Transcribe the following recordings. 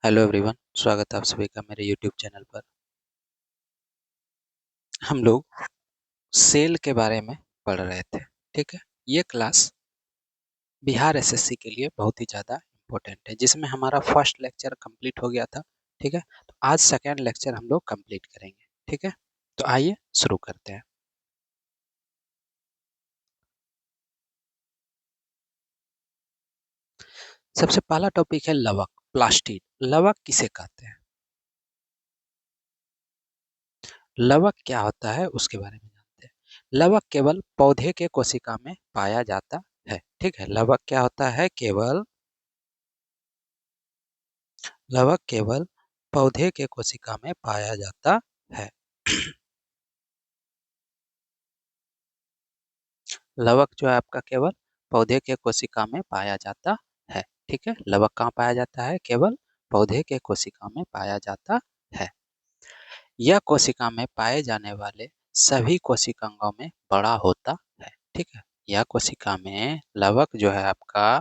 Hello everyone, स्वागत है आप सभी का मेरे यूट्यूब चैनल पर। हम लोग सेल के बारे में पढ़ रहे थे। ठीक है, ये क्लास बिहार एसएससी के लिए बहुत ही ज़्यादा इम्पोर्टेंट है, जिसमें हमारा फर्स्ट लेक्चर कंप्लीट हो गया था। ठीक है, तो आज सेकेंड लेक्चर हम लोग कंप्लीट करेंगे। ठीक है, तो आइए शुरू करते हैं। सबसे पहला टॉपिक है लवक, प्लास्टिड। लवक किसे कहते हैं, लवक क्या होता है उसके बारे में जानते हैं। लवक केवल पौधे के कोशिका में पाया जाता है। ठीक है, लवक क्या होता है, लवक केवल पौधे के कोशिका में पाया जाता है। लवक जो है आपका केवल पौधे के कोशिका में पाया जाता है। ठीक है, लवक कहाँ पाया जाता है, केवल पौधे के कोशिका में पाया जाता है। यह कोशिका में पाए जाने वाले सभी कोशिकांगों में बड़ा होता है। ठीक है, यह कोशिका में लवक जो है आपका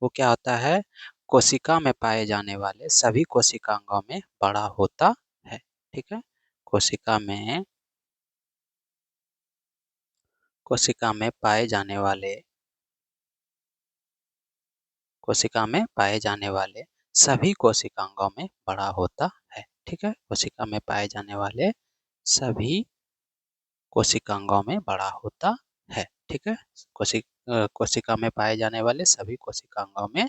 वो क्या होता है, कोशिका में पाए जाने वाले सभी कोशिकांगों में बड़ा होता है। ठीक है, कोशिका में कोशिका में पाए जाने वाले कोशिका में पाए जाने वाले सभी कोशिकांगों में बड़ा होता है। ठीक है, कोशिका में पाए जाने वाले सभी कोशिकांगों में बड़ा होता है। ठीक है, कोशिका में पाए जाने वाले सभी कोशिकांगों में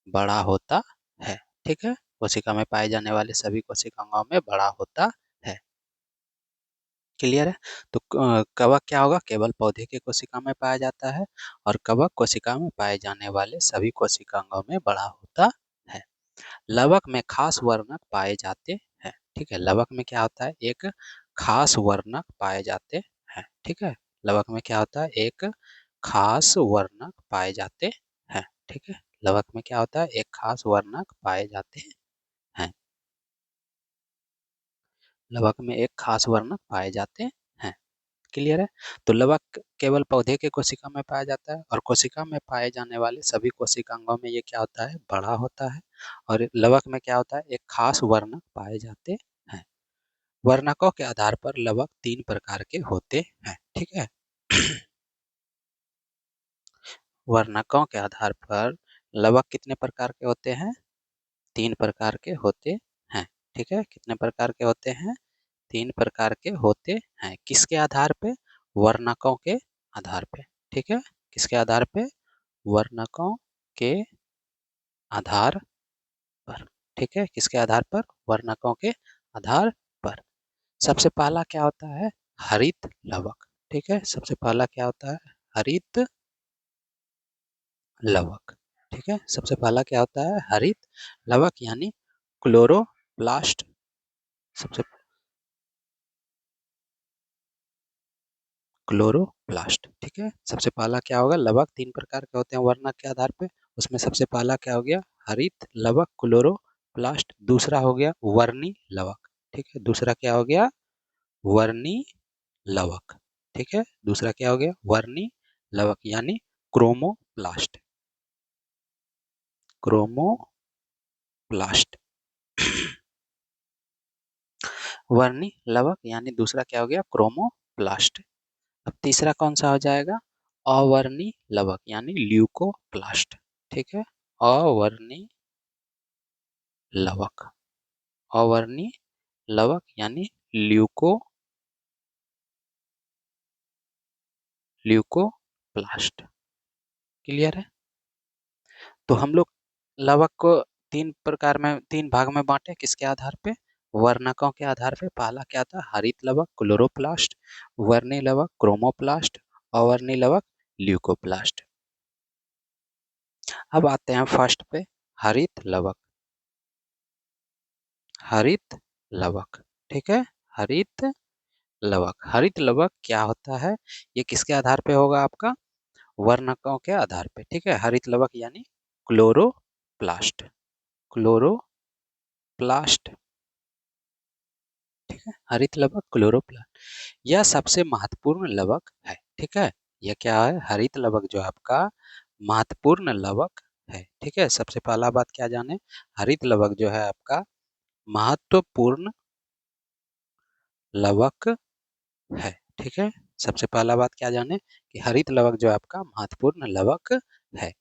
बड़ा होता है। ठीक है, कोशिका में पाए जाने वाले सभी कोशिकांगों में बड़ा होता है। क्लियर है। तो कवक क्या होगा, केवल पौधे के कोशिका में पाया जाता है, और कवक कोशिका में पाए जाने वाले सभी कोशिकांगों में बड़ा होता है। लवक में खास वर्णक पाए जाते हैं। ठीक है, लवक में क्या होता है, एक खास वर्णक पाए जाते हैं। ठीक है, लवक में क्या होता है, एक खास वर्णक पाए जाते हैं। ठीक है, लवक में क्या होता है, एक खास वर्णक पाए जाते हैं। लवक में एक खास वर्णक पाए जाते हैं। क्लियर है। तो लवक केवल पौधे के कोशिका में पाया जाता है, और कोशिका में पाए जाने वाले सभी कोशिकांगों में ये क्या होता है, बड़ा होता है। और लवक में क्या होता है, एक खास वर्णक पाए जाते हैं। वर्णकों के आधार पर लवक तीन प्रकार के होते हैं। ठीक है, वर्णकों के आधार पर लवक कितने प्रकार के होते हैं, तीन प्रकार के होते हैं। ठीक है, कितने प्रकार के होते हैं, तीन प्रकार के होते हैं। किसके आधार पे, वर्णकों के आधार पे। ठीक है, किसके आधार पे, वर्णकों के आधार पर। ठीक है, किसके आधार पर, वर्णकों के आधार पर। सबसे पहला क्या होता है, हरित लवक। ठीक है, सबसे पहला क्या होता है, हरित लवक। ठीक है, सबसे पहला क्या होता है, हरित लवक यानी क्लोरोप्लास्ट। सबसे क्लोरोप्लास्ट। ठीक है, सबसे पहला क्या होगा, लवक तीन प्रकार के होते हैं वर्णक के आधार पे। उसमें सबसे पहला क्या हो गया, हरित लवक क्लोरोप्लास्ट। दूसरा हो गया वर्णी लवक। ठीक है, दूसरा क्या हो गया, वर्णी लवक। ठीक है, दूसरा क्या हो गया, वर्णी लवक यानी क्रोमोप्लास्ट। क्रोमोप्लास्ट वर्णी लवक यानी दूसरा क्या हो गया, क्रोमोप्लास्ट। अब तीसरा कौन सा हो जाएगा, अवर्णी लवक यानी ल्यूकोप्लास्ट। ठीक है, अवर्णी लवक, अवर्णी लवक यानी ल्यूकोप्लास्ट। क्लियर है। तो हम लोग लवक को तीन प्रकार में, तीन भाग में बांटे, किसके आधार पे, वर्णकों के आधार पे। पहला क्या था, हरित लवक क्लोरोप्लास्ट, वर्णी लवक क्रोमोप्लास्ट, अवर्णी लवक ल्यूकोप्लास्ट। अब आते हैं फर्स्ट पे, हरित लवक। हरित लवक। ठीक है, हरित लवक, हरित लवक क्या होता है, ये किसके आधार पे होगा आपका, वर्णकों के आधार पे। ठीक है, हरित लवक यानी क्लोरोप्लास्ट, क्लोरोप्लास्ट। ठीक है, हरित लवक क्लोरोप्लास्ट, यह सबसे महत्वपूर्ण लवक है। ठीक है, यह क्या है, हरित लवक जो आपका महत्वपूर्ण लवक है। ठीक है, सबसे पहला बात क्या जाने, हरित लवक जो है आपका महत्वपूर्ण लवक है। ठीक है, सबसे पहला बात क्या जाने कि हरित लवक जो है आपका महत्वपूर्ण लवक है।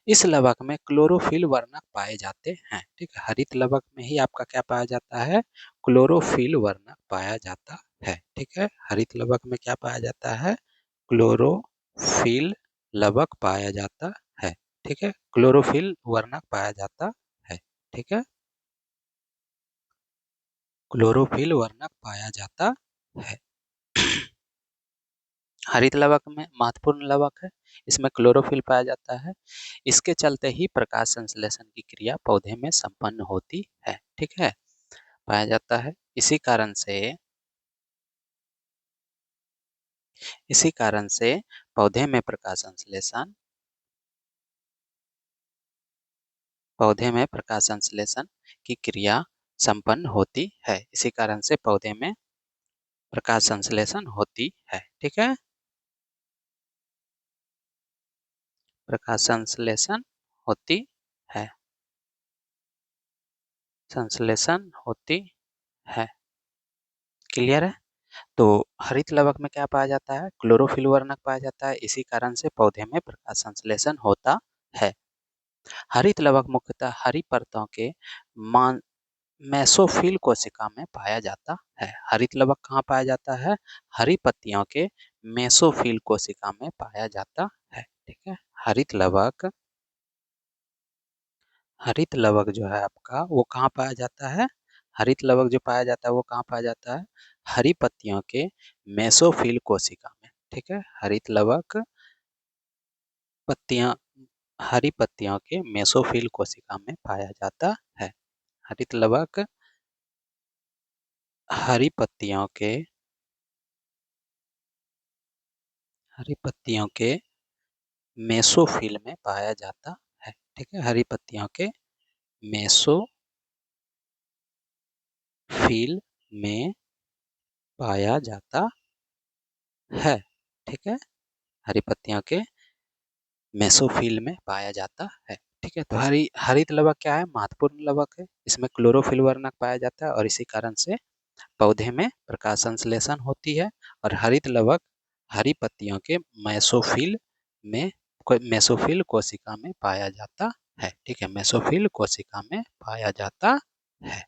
इस लवक में क्लोरोफिल वर्णक पाए जाते हैं। ठीक है, हरित लवक में ही आपका क्या पाया जाता है, क्लोरोफिल वर्णक पाया जाता है। ठीक है, हरित लवक में क्या पाया जाता है, क्लोरोफिल लवक पाया जाता है। ठीक है, क्लोरोफिल वर्णक पाया जाता है। ठीक है, क्लोरोफिल वर्णक पाया जाता है। हरित लवक में महत्वपूर्ण लवक है, इसमें क्लोरोफिल पाया जाता है। इसके चलते ही प्रकाश संश्लेषण की क्रिया पौधे में संपन्न होती है। ठीक है, पाया जाता है। इसी कारण से पौधे में प्रकाश संश्लेषण की क्रिया संपन्न होती है। इसी कारण से पौधे में प्रकाश संश्लेषण होती है। ठीक है, प्रकाश संश्लेषण होती है, संश्लेषण होती है। क्लियर है। तो हरित लवक में क्या पाया जाता है, क्लोरोफिल वर्णक पाया जाता है। इसी कारण से पौधे में प्रकाश संश्लेषण होता है। हरित लवक मुख्यतः हरी परतों के मान मेसोफिल कोशिका में पाया जाता है। हरित लवक कहाँ पाया जाता है, हरी पत्तियों के मेसोफिल कोशिका में पाया जाता है। ठीक है, हरित लवक जो है आपका वो कहाँ पाया जाता है, हरित लवक जो पाया जाता है वो कहाँ पाया जाता है, हरी पत्तियों के मेसोफिल कोशिका में। ठीक है, हरित लवक पत्तियां हरी पत्तियों के मेसोफिल कोशिका में पाया जाता है। हरित लवक हरी पत्तियों के हरी पत्तियों के मेसोफिल में पाया जाता है। ठीक है, हरी पत्तियों के मेसोफिल में पाया जाता है। ठीक है, हरी पत्तियों के मेसोफिल में पाया जाता है। ठीक है, तो हरित लवक क्या है, महत्वपूर्ण लवक है। इसमें क्लोरोफिल वर्णक पाया जाता है और इसी कारण से पौधे में प्रकाश संश्लेषण होती है। और हरित लवक हरी पत्तियों के में मेसोफिल कोशिका में पाया जाता है। ठीक है, मेसोफिल कोशिका में पाया जाता है।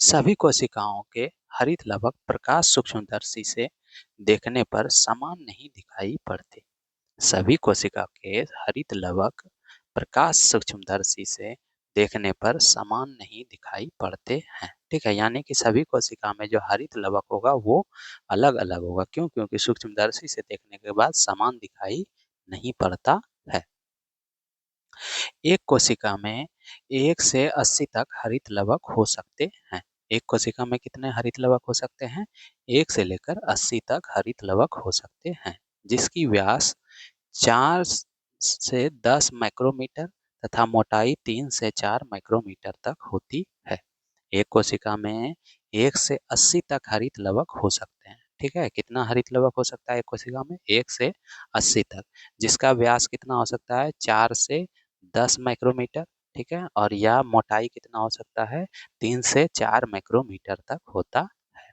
सभी कोशिकाओं के हरित लवक प्रकाश सूक्ष्मदर्शी से देखने पर समान नहीं दिखाई पड़ते। सभी कोशिका के हरित लवक प्रकाश सूक्ष्मदर्शी से देखने पर समान नहीं दिखाई पड़ते हैं। ठीक है, यानी कि सभी कोशिका में जो हरित लवक होगा वो अलग अलग होगा। क्यों, क्योंकि सूक्ष्मदर्शी से देखने के बाद समान दिखाई नहीं पड़ता है। एक कोशिका में 1 से 80 तक हरित लवक हो सकते हैं। एक कोशिका में कितने हरित लवक हो सकते हैं, 1 से लेकर 80 तक हरित लवक हो सकते हैं, जिसकी व्यास 4 से 10 माइक्रोमीटर तथा मोटाई 3 से 4 माइक्रोमीटर तक होती है। एक कोशिका में 1 से 80 तक हरित लवक हो सकते हैं। ठीक है, कितना हरित लवक हो सकता है एक कोशिका में, 1 से 80 तक, जिसका व्यास कितना हो सकता है, 4 से 10 माइक्रोमीटर। ठीक है, और यह मोटाई कितना हो सकता है, 3 से 4 माइक्रोमीटर तक होता है।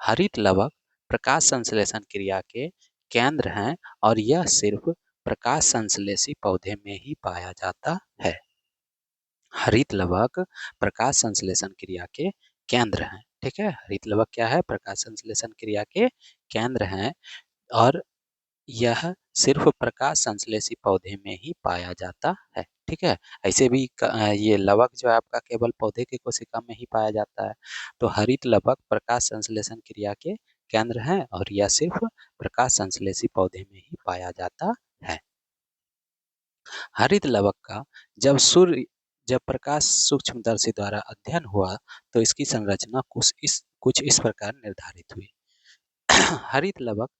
हरित लवक प्रकाश संश्लेषण क्रिया के केंद्र हैं और यह सिर्फ प्रकाश संश्लेषी पौधे में ही पाया जाता है। हरित लवक प्रकाश संश्लेषण क्रिया के केंद्र हैं। ठीक है, हरित लवक क्या है, प्रकाश संश्लेषण क्रिया के केंद्र हैं और यह सिर्फ प्रकाश संश्लेषी पौधे में ही पाया जाता है। ठीक है, ऐसे भी ये लवक जो है आपका केवल पौधे के कोशिका में ही पाया जाता है। तो हरित लवक प्रकाश संश्लेषण क्रिया के केंद्र हैं और यह सिर्फ प्रकाश संश्लेषी पौधे में ही पाया जाता है। हरित लवक का जब प्रकाश सूक्ष्मदर्शी द्वारा अध्ययन हुआ तो इसकी संरचना कुछ इस प्रकार निर्धारित हुई। हरित लवक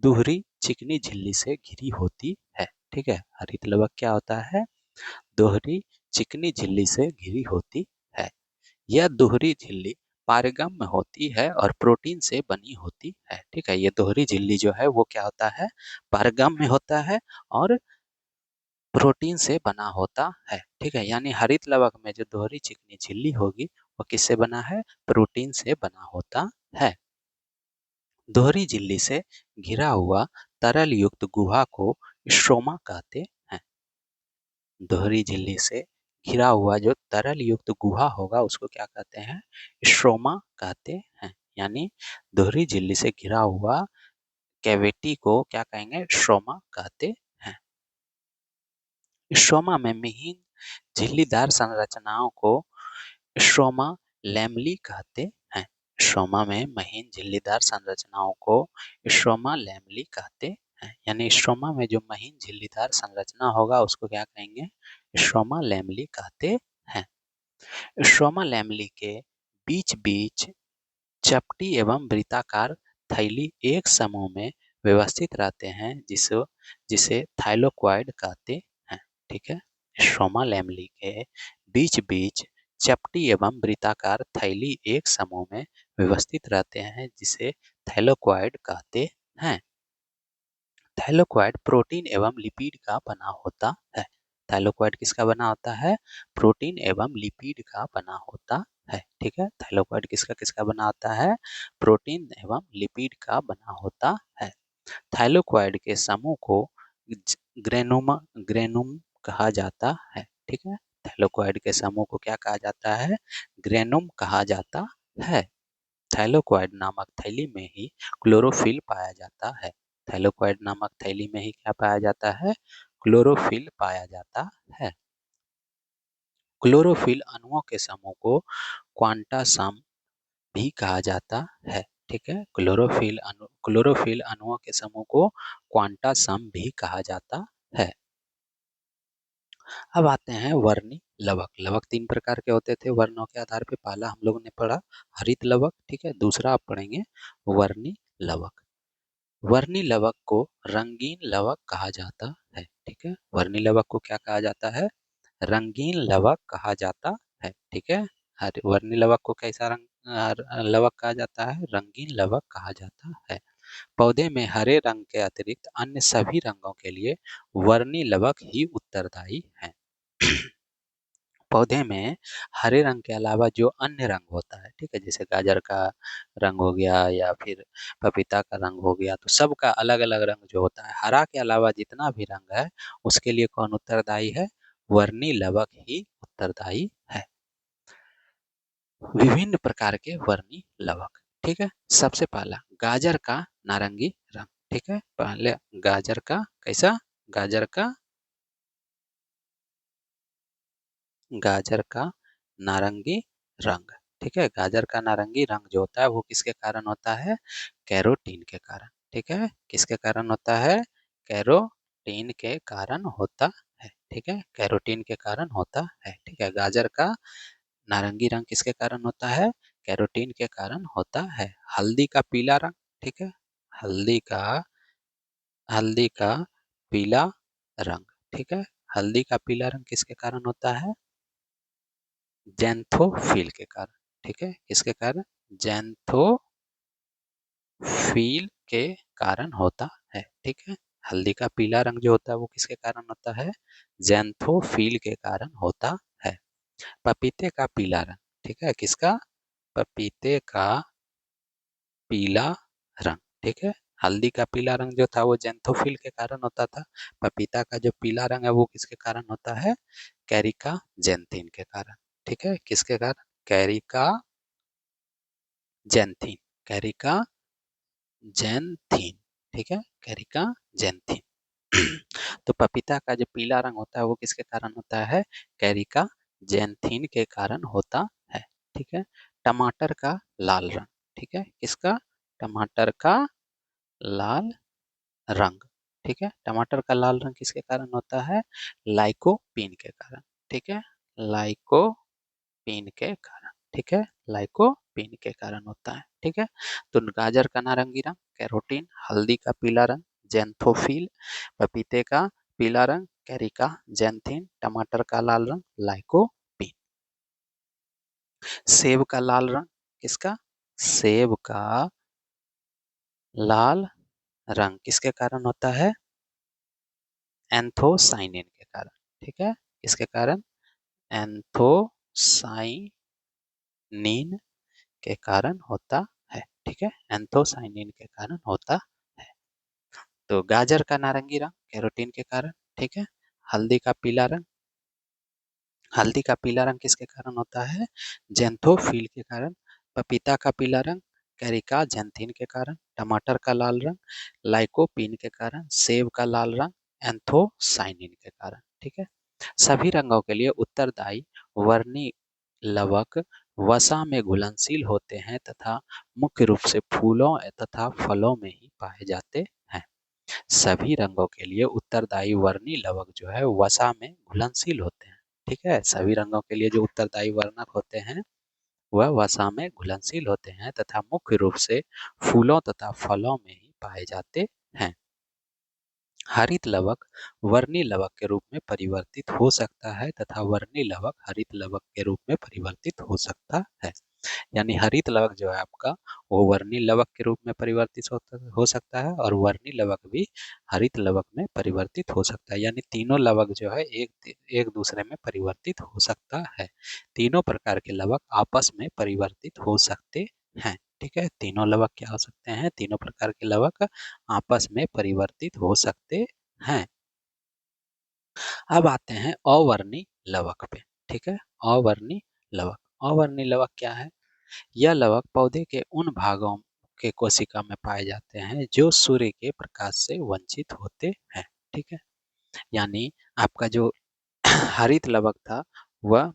दोहरी चिकनी झिल्ली से घिरी होती है। ठीक है, हरित लवक क्या होता है, दोहरी चिकनी झिल्ली से घिरी होती है। यह दोहरी झिल्ली पारगम्य होती है और प्रोटीन से बनी होती है। ठीक है, ये दोहरी झिल्ली जो है वो क्या होता है, पारगम्य होता है और प्रोटीन से बना होता है। ठीक है, यानी हरित लवक में जो दोहरी चिकनी झिल्ली होगी वो किससे बना है? प्रोटीन से बना होता है। दोहरी झिल्ली से घिरा हुआ तरल युक्त गुहा को स्ट्रोमा कहते हैं। दोहरी झिल्ली से घिरा हुआ जो तरल युक्त गुहा होगा उसको क्या कहते हैं? स्ट्रोमा कहते हैं। यानी दोहरी झिल्ली से घिरा हुआ कैविटी को क्या कहेंगे? स्ट्रोमा कहते हैं। स्ट्रोमा में महीन झिल्लीदार संरचनाओं को स्ट्रोमा लैमली कहते हैं। स्ट्रोमा में महीन झिल्लीदार संरचनाओं को स्ट्रोमा लैमली कहते हैं। यानी स्ट्रोमा में जो महीन झिल्लीदार संरचना होगा उसको क्या कहेंगे? स्ट्रोमा लैमली कहते हैं। स्ट्रोमा लैमली के बीच बीच चपटी एवं वृत्ताकार थैली एक समूह में व्यवस्थित रहते हैं जिसे जिसे थाइलोक्वाइड कहते हैं। ठीक है, स्ट्रोमा लैमली के बीच बीच चपटी एवं वृत्ताकार थैली एक समूह में व्यवस्थित रहते हैं जिसे थैलोक्वाइड कहते हैं। थैलोक्वाइड प्रोटीन एवं लिपिड का बना होता है। थैलोक्वाइड किसका बना होता है? प्रोटीन एवं लिपिड का बना होता है। ठीक है, थैलोक्वाइड किसका किसका बना होता है? प्रोटीन एवं लिपिड का बना होता है। थाइलोक्वाइड के समूह को ग्रेनुम ग्रेनुम कहा जाता है। ठीक है, थाइलोक्वाइड के समूह को क्या कहा जाता है? ग्रेनुम कहा जाता है। थाइलोक्वाइड नामक थैली में ही क्लोरोफिल पाया जाता है। थाइलोक्वाइड नामक थैली में ही क्या पाया जाता है? क्लोरोफिल पाया जाता है। क्लोरोफिल अणुओं के समूह को क्वांटा सम भी कहा जाता है। ठीक है, क्लोरोफिल अणुओं के समूह को क्वांटा सम भी कहा जाता है। अब आते हैं वर्णी लवक। लवक तीन प्रकार के होते थे वर्णों के आधार पे। पहला हम लोगों ने पढ़ा हरित लवक। ठीक है, दूसरा आप पढ़ेंगे वर्णी लवक। वर्णी लवक को रंगीन लवक कहा जाता है। ठीक है, वर्णी लवक को क्या कहा जाता है? रंगीन लवक कहा जाता है। ठीक है, वर्णी लवक को कैसा लवक कहा जाता है? रंगीन लवक कहा जाता है। पौधे में हरे रंग के अतिरिक्त अन्य सभी रंगों के लिए वर्णी लवक ही उत्तरदायी है। पौधे में हरे रंग के अलावा जो अन्य रंग होता है, ठीक है, जैसे गाजर का रंग हो गया या फिर पपीता का रंग हो गया, तो सबका अलग अलग रंग जो होता है, हरा के अलावा जितना भी रंग है उसके लिए कौन उत्तरदायी है? वर्णी लवक ही उत्तरदायी है। विभिन्न प्रकार के वर्णी लवक। ठीक है, सबसे पहला गाजर का नारंगी रंग। ठीक है, पहले गाजर का कैसा? गाजर का नारंगी रंग। ठीक है, गाजर का नारंगी रंग जो होता है वो किसके कारण होता है? कैरोटीन के कारण। ठीक है, किसके कारण होता है? कैरोटीन के कारण होता है। ठीक है, कैरोटीन के कारण होता है। ठीक है, गाजर का नारंगी रंग किसके कारण होता है? कैरोटीन के कारण होता है। हल्दी का पीला रंग। ठीक है, हल्दी का हल्दी का पीला रंग। ठीक है, हल्दी का पीला रंग किसके कारण होता है? जैंथोफिल के कारण। ठीक है, किसके कारण? जैंथोफिल के कारण होता है। ठीक है, हल्दी का पीला रंग जो होता है वो किसके कारण होता है? जैंथोफिल के कारण होता है। पपीते का पीला रंग। ठीक है, किसका? पपीते का पीला रंग। ठीक है, हल्दी का पीला रंग जो था वो जैंथोफिल के कारण होता था। पपीता का जो पीला रंग है वो किसके कारण होता है? कैरिका जैंथिन के कारण। ठीक है, किसके कारण? कैरिका जैंथिन। कैरिका जैंथिन। ठीक है, कैरिका जैंथिन। तो पपीता का जो पीला रंग होता है वो किसके कारण होता है? कैरिका जैंथिन के कारण होता है। ठीक है, टमाटर का लाल रंग। ठीक है, किसका? टमाटर का लाल रंग। ठीक है, टमाटर का लाल रंग किसके कारण होता है? लाइकोपीन के कारण। ठीक है, लाइकोपीन के कारण। ठीक है, लाइकोपीन के कारण होता है। ठीक है, तो गाजर का नारंगी रंग कैरोटीन, हल्दी का पीला रंग जैंथोफिल, पपीते का पीला रंग कैरिका जैंथिन, टमाटर का लाल रंग लाइकोपीन। सेब का लाल रंग किसका? सेब का लाल रंग किसके कारण होता है? एंथोसाइनिन के कारण। ठीक है, इसके कारण एंथोसाइनिन के कारण होता है। ठीक है, एंथोसाइनिन के कारण होता है। तो गाजर का नारंगी रंग कैरोटीन के कारण। ठीक है, हल्दी का पीला रंग, हल्दी का पीला रंग किसके कारण होता है? जेंथोफिल के कारण। पपीता का पीला रंग कैरिका जेंथिन के कारण। टमाटर का लाल रंग लाइकोपीन के कारण। सेब का लाल रंग एंथोसाइनिन के कारण। ठीक है, सभी रंगों के लिए उत्तरदायी वर्णी लवक वसा में घुलनशील होते हैं तथा मुख्य रूप से फूलों तथा फलों में ही पाए जाते हैं। सभी रंगों के लिए उत्तरदायी वर्णी लवक जो है वसा में घुलनशील होते हैं। ठीक है, सभी रंगों के लिए जो उत्तरदायी वर्णक होते हैं वह वसा में घुलनशील होते हैं तथा मुख्य रूप से फूलों तथा फलों में ही पाए जाते हैं। हरित लवक वर्णी लवक के रूप में परिवर्तित हो सकता है तथा वर्णी लवक हरित लवक के रूप में परिवर्तित हो सकता है। यानी हरित लवक जो है आपका वो वर्णी लवक के रूप में परिवर्तित हो सकता है और वर्णी लवक भी हरित लवक में परिवर्तित हो सकता है। यानी तीनों लवक जो है एक एक दूसरे में परिवर्तित हो सकता है। तीनों प्रकार के लवक आपस में परिवर्तित हो सकते हैं। ठीक है, तीनों लवक क्या हो सकते हैं? तीनों प्रकार के लवक आपस में परिवर्तित हो सकते हैं। अब आते हैं अवर्णी लवक पे। ठीक है, अवर्णी लवक, अवर्णी लवक क्या है? यह लवक पौधे के उन भागों के कोशिका में पाए जाते हैं जो सूर्य के प्रकाश से वंचित होते हैं। ठीक है, यानी आपका जो हरित लवक था वह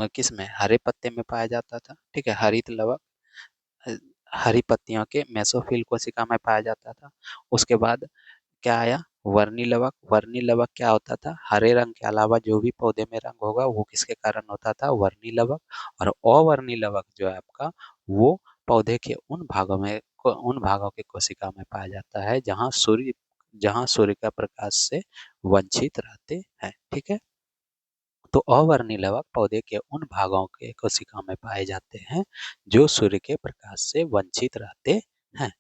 किस में? हरे पत्ते में पाया जाता था। ठीक है, हरित लवक अ, हरी पत्तियों के मेसोफिल कोशिका में पाया जाता था। उसके बाद क्या आया? वर्णी लवक। वर्णी लवक क्या होता था? हरे रंग के अलावा जो भी पौधे में रंग होगा वो किसके कारण होता था? वर्णी लवक। और अवर्णी लवक जो है आपका वो पौधे के उन भागों के कोशिका में पाया जाता है जहाँ सूर्य का प्रकाश से वंचित रहते हैं। ठीक है, तो अवर्णी लवक पौधे के उन भागों के कोशिका में पाए जाते हैं जो सूर्य के प्रकाश से वंचित रहते हैं।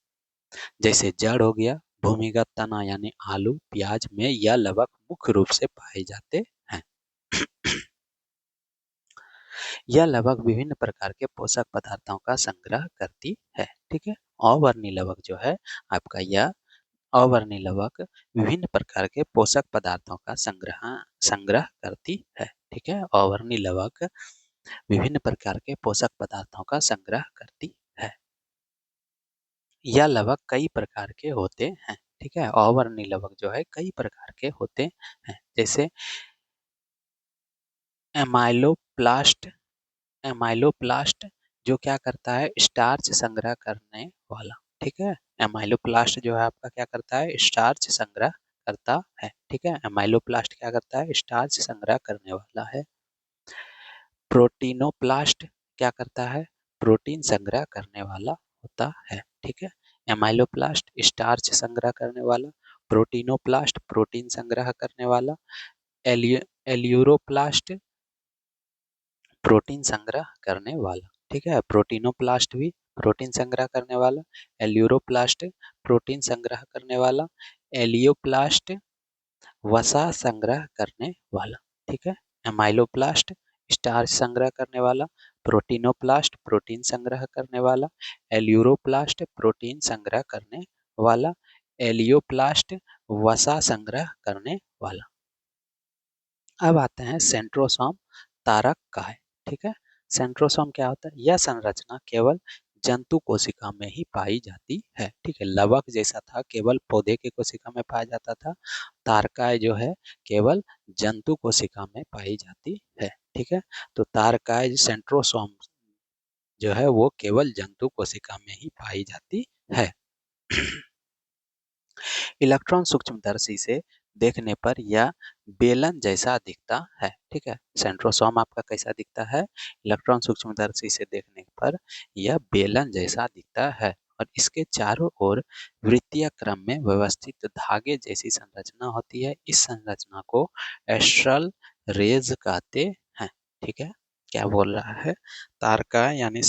जैसे जड़ हो गया, भूमिगत तना यानी आलू प्याज में यह लवक मुख्य रूप से पाए जाते हैं। यह लवक विभिन्न प्रकार के पोषक पदार्थों का संग्रह करती है। ठीक है, अवर्णी लवक जो है आपका यह अवर्णी लवक विभिन्न प्रकार के पोषक पदार्थों का संग्रह संग्रह करती है। ठीक है, अवर्णी लवक विभिन्न प्रकार के पोषक पदार्थों का संग्रह करती है। यह लवक कई प्रकार के होते हैं। ठीक है, अवर्णी लवक जो है कई प्रकार के होते हैं। जैसे एमाइलोप्लास्ट, एमाइलोप्लास्ट जो क्या करता है? स्टार्च संग्रह करने वाला। ठीक है, एमाइलोप्लास्ट जो है आपका क्या करता है? स्टार्च संग्रह करता है। ठीक है, एमाइलोप्लास्ट क्या करता है? स्टार्च संग्रह करने वाला है। प्रोटीनोप्लास्ट क्या करता है? प्रोटीन संग्रह करने वाला होता है। ठीक है, एमाइलोप्लास्ट स्टार्च संग्रह करने वाला, प्रोटीनोप्लास्ट प्रोटीन संग्रह करने वाला, एल्यूरोप्लास्ट प्रोटीन संग्रह करने वाला। ठीक है, प्रोटीनोप्लास्ट भी प्रोटीन संग्रह करने वाला, एल्यूरोप्लास्ट प्रोटीन संग्रह करने वाला, एलियोप्लास्ट वसा संग्रह करने वाला। ठीक है, एमाइलोप्लास्ट स्टार्च संग्रह करने वाला, प्रोटीनोप्लास्ट प्रोटीन संग्रह करने वाला, एल्यूरोप्लास्ट प्रोटीन संग्रह करने वाला, एलियोप्लास्ट वसा संग्रह करने वाला। अब आते हैं सेंट्रोसोम तारक का है। ठीक है, सेंट्रोसोम क्या होता है? यह संरचना केवल जंतु कोशिका में ही पाई जाती है। ठीक है, लवक जैसा था केवल पौधे के कोशिका में पाया जाता था, तारकाय जो है केवल जंतु कोशिका में पाई जाती है। ठीक है, तो तारकाय सेंट्रोसोम जो है वो केवल जंतु कोशिका में ही पाई जाती है। इलेक्ट्रॉन सूक्ष्मदर्शी से देखने पर यह बेलन जैसा दिखता है। ठीक है, सेंट्रोसोम आपका कैसा दिखता है? इलेक्ट्रॉन सूक्ष्मदर्शी से देखने पर यह बेलन जैसा दिखता है और इसके चारों ओर वृत्तीय क्रम में व्यवस्थित धागे जैसी संरचना होती है। इस संरचना को एस्ट्रल रेज कहते हैं। ठीक है, क्या बोल रहा है? तारका यानी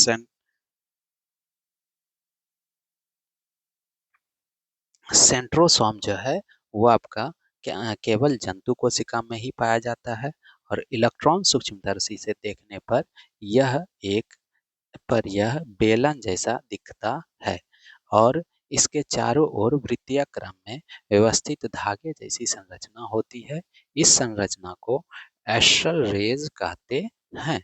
सेंट्रोसोम जो है वो आपका केवल जंतु कोशिका में ही पाया जाता है और इलेक्ट्रॉन सूक्ष्मदर्शी से देखने यह एक यह बेलन जैसा दिखता है और इसके चारों ओर वृत्तीय क्रम में व्यवस्थित धागे जैसी संरचना होती है। इस संरचना को एस्ट्रल रेज कहते हैं।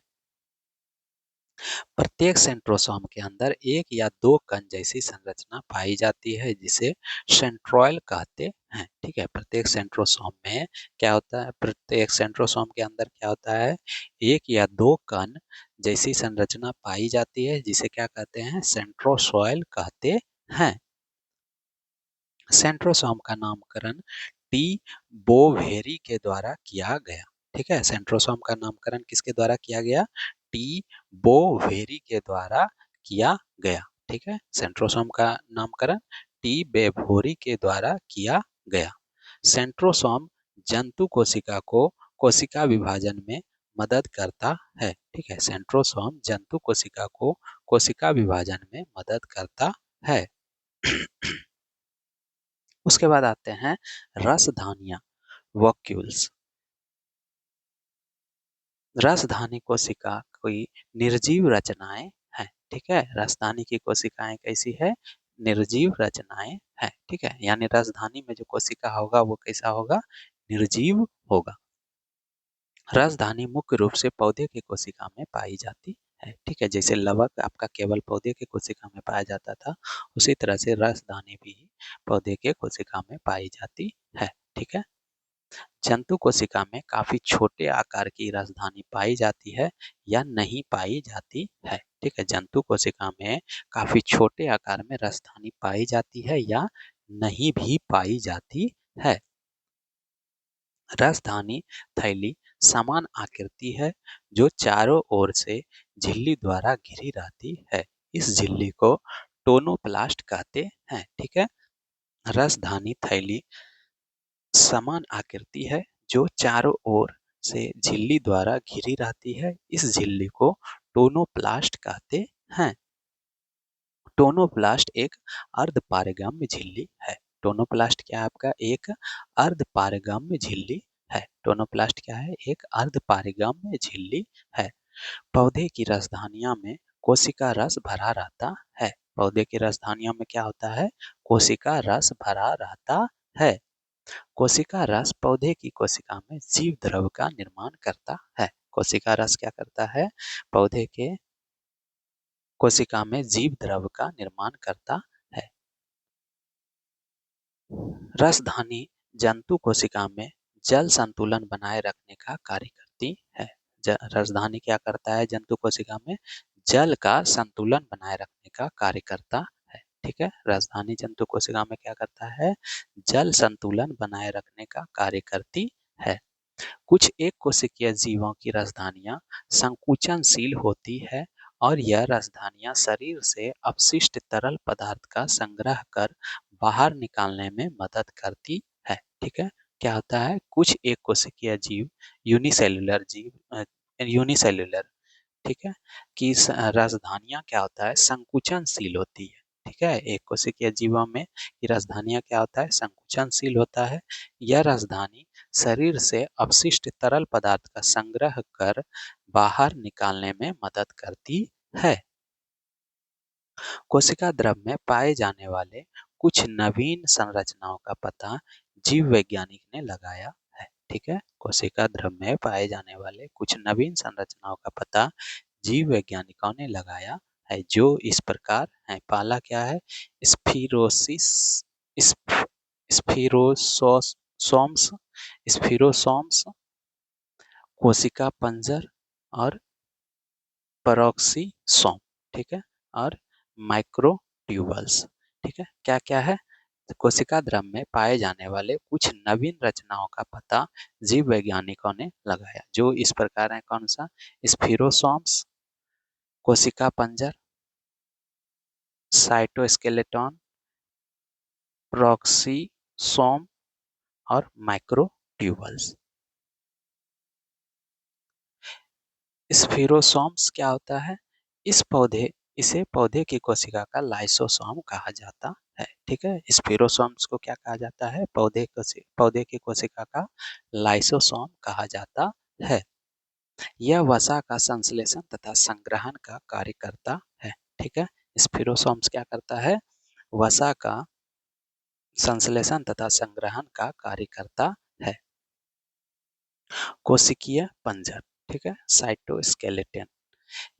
प्रत्येक सेंट्रोसोम के अंदर एक या दो कण जैसी संरचना पाई जाती है जिसे सेंट्रोइल कहते हैं। ठीक है, प्रत्येक सेंट्रोसोम में क्या होता है, प्रत्येक सेंट्रोसोम के अंदर क्या होता है, एक या दो कण जैसी संरचना पाई जाती है जिसे क्या कहते हैं, सेंट्रोसोइल कहते हैं। सेंट्रोसोम का नामकरण टी बोवेरी के द्वारा किया गया। ठीक है, सेंट्रोसोम का नामकरण किसके द्वारा किया गया, टी बोवेरी के द्वारा किया गया। ठीक है, सेंट्रोसोम का नामकरण टी बेवोरी के द्वारा किया गया। सेंट्रोसोम जंतु कोशिका को कोशिका विभाजन में मदद करता है। ठीक है, सेंट्रोसोम जंतु कोशिका को कोशिका विभाजन में मदद करता है। उसके बाद आते हैं रसधानियां, वॉक्यूल्स। रसधानी कोशिका कोई निर्जीव रचनाएं हैं। ठीक है, रसधानी की कोशिकाएं कैसी है, निर्जीव रचनाएं हैं। ठीक है, यानी रसधानी में जो कोशिका होगा वो कैसा होगा, निर्जीव होगा। रसधानी मुख्य रूप से पौधे की कोशिका में पाई जाती है। ठीक है, जैसे लवक आपका केवल पौधे की कोशिका में पाया जाता था, उसी तरह से रसधानी भी पौधे के कोशिका में पाई जाती है। ठीक है, जंतु कोशिका में काफी छोटे आकार की रसधानी पाई जाती है या नहीं पाई जाती है। ठीक है, जंतु कोशिका में काफी छोटे आकार में रसधानी पाई जाती है या नहीं भी पाई जाती है। रसधानी थैली समान आकृति है जो चारों ओर से झिल्ली द्वारा घिरी रहती है। इस झिल्ली को टोनोप्लास्ट कहते हैं। ठीक है, रसधानी थैली समान आकृति है जो चारों ओर से झिल्ली द्वारा घिरी रहती है। इस झिल्ली को टोनोप्लास्ट कहते हैं। टोनोप्लास्ट एक अर्धपारगम्य झिल्ली है। टोनोप्लास्ट क्या है आपका, एक अर्धपारगम्य झिल्ली है। टोनोप्लास्ट क्या है, एक अर्धपारगम्य झिल्ली है। पौधे की रसधानियां में कोशिका रस भरा रहता है। पौधे की रसधानियों में क्या होता है, कोशिका रस भरा रहता है। कोशिका रस पौधे की कोशिका में जीव द्रव का निर्माण करता है। कोशिका रस क्या करता है, पौधे के कोशिका में जीव द्रव का निर्माण करता है। रसधानी जंतु कोशिका में जल संतुलन बनाए रखने का कार्य करती है। रसधानी क्या करता है, जंतु कोशिका में जल का संतुलन बनाए रखने का कार्य करता है। ठीक है, रसधानी जंतु कोशिका में क्या करता है, जल संतुलन बनाए रखने का कार्य करती है। कुछ एक कोशिकीय जीवों की रसधानियां संकुचनशील होती है और यह रसधानियां शरीर से अपशिष्ट तरल पदार्थ का संग्रह कर बाहर निकालने में मदद करती है। ठीक है, क्या होता है, कुछ एक कोशिकीय जीव यूनिसेल्युलर जीव यूनिसेल्युलर, ठीक है, कि राजधानियां क्या होता है, संकुचनशील होती है। ठीक है, एक कोशिकीय जीवों में ये राजधानियां क्या होता है, संकुचनशील होता है। यह राजधानी शरीर से अपशिष्ट तरल पदार्थ का संग्रह कर बाहर निकालने में मदद करती है। कोशिका द्रव में पाए जाने वाले कुछ नवीन संरचनाओं का पता जीव वैज्ञानिक ने लगाया है। ठीक है, कोशिका द्रव में पाए जाने वाले कुछ नवीन संरचनाओं का पता जीव वैज्ञानिकों ने लगाया है, जो इस प्रकार है। पहला क्या है, स्फीरोसिस स्फीरोसोम्स स्फीरोसोम्स, कोशिका पंजर और पेरोक्सीसोम। ठीक है, और माइक्रोट्यूबल्स। ठीक है, क्या क्या है, तो कोशिका द्रव में पाए जाने वाले कुछ नवीन रचनाओं का पता जीव वैज्ञानिकों ने लगाया, जो इस प्रकार है। कौन सा, स्फीरोसोम्स, कोशिका पंजर, साइटोस्केलेटन, प्रोक्सीसोम और माइक्रोट्यूबल्स। स्फीरोसोम्स क्या होता है, इसे पौधे की कोशिका का लाइसोसोम कहा जाता है। ठीक है, स्पिरोसोम्स को क्या कहा जाता है? पौधे की कोशिका का लाइसोसोम कहा जाता है। यह वसा का संश्लेषण तथा संग्रहण का कार्य करता है। ठीक है, स्पिरोसोम्स क्या करता है? वसा का संश्लेषण तथा संग्रहण का कार्य करता है। कोशिकीय पंजर, ठीक है, साइटोस्केलेटन,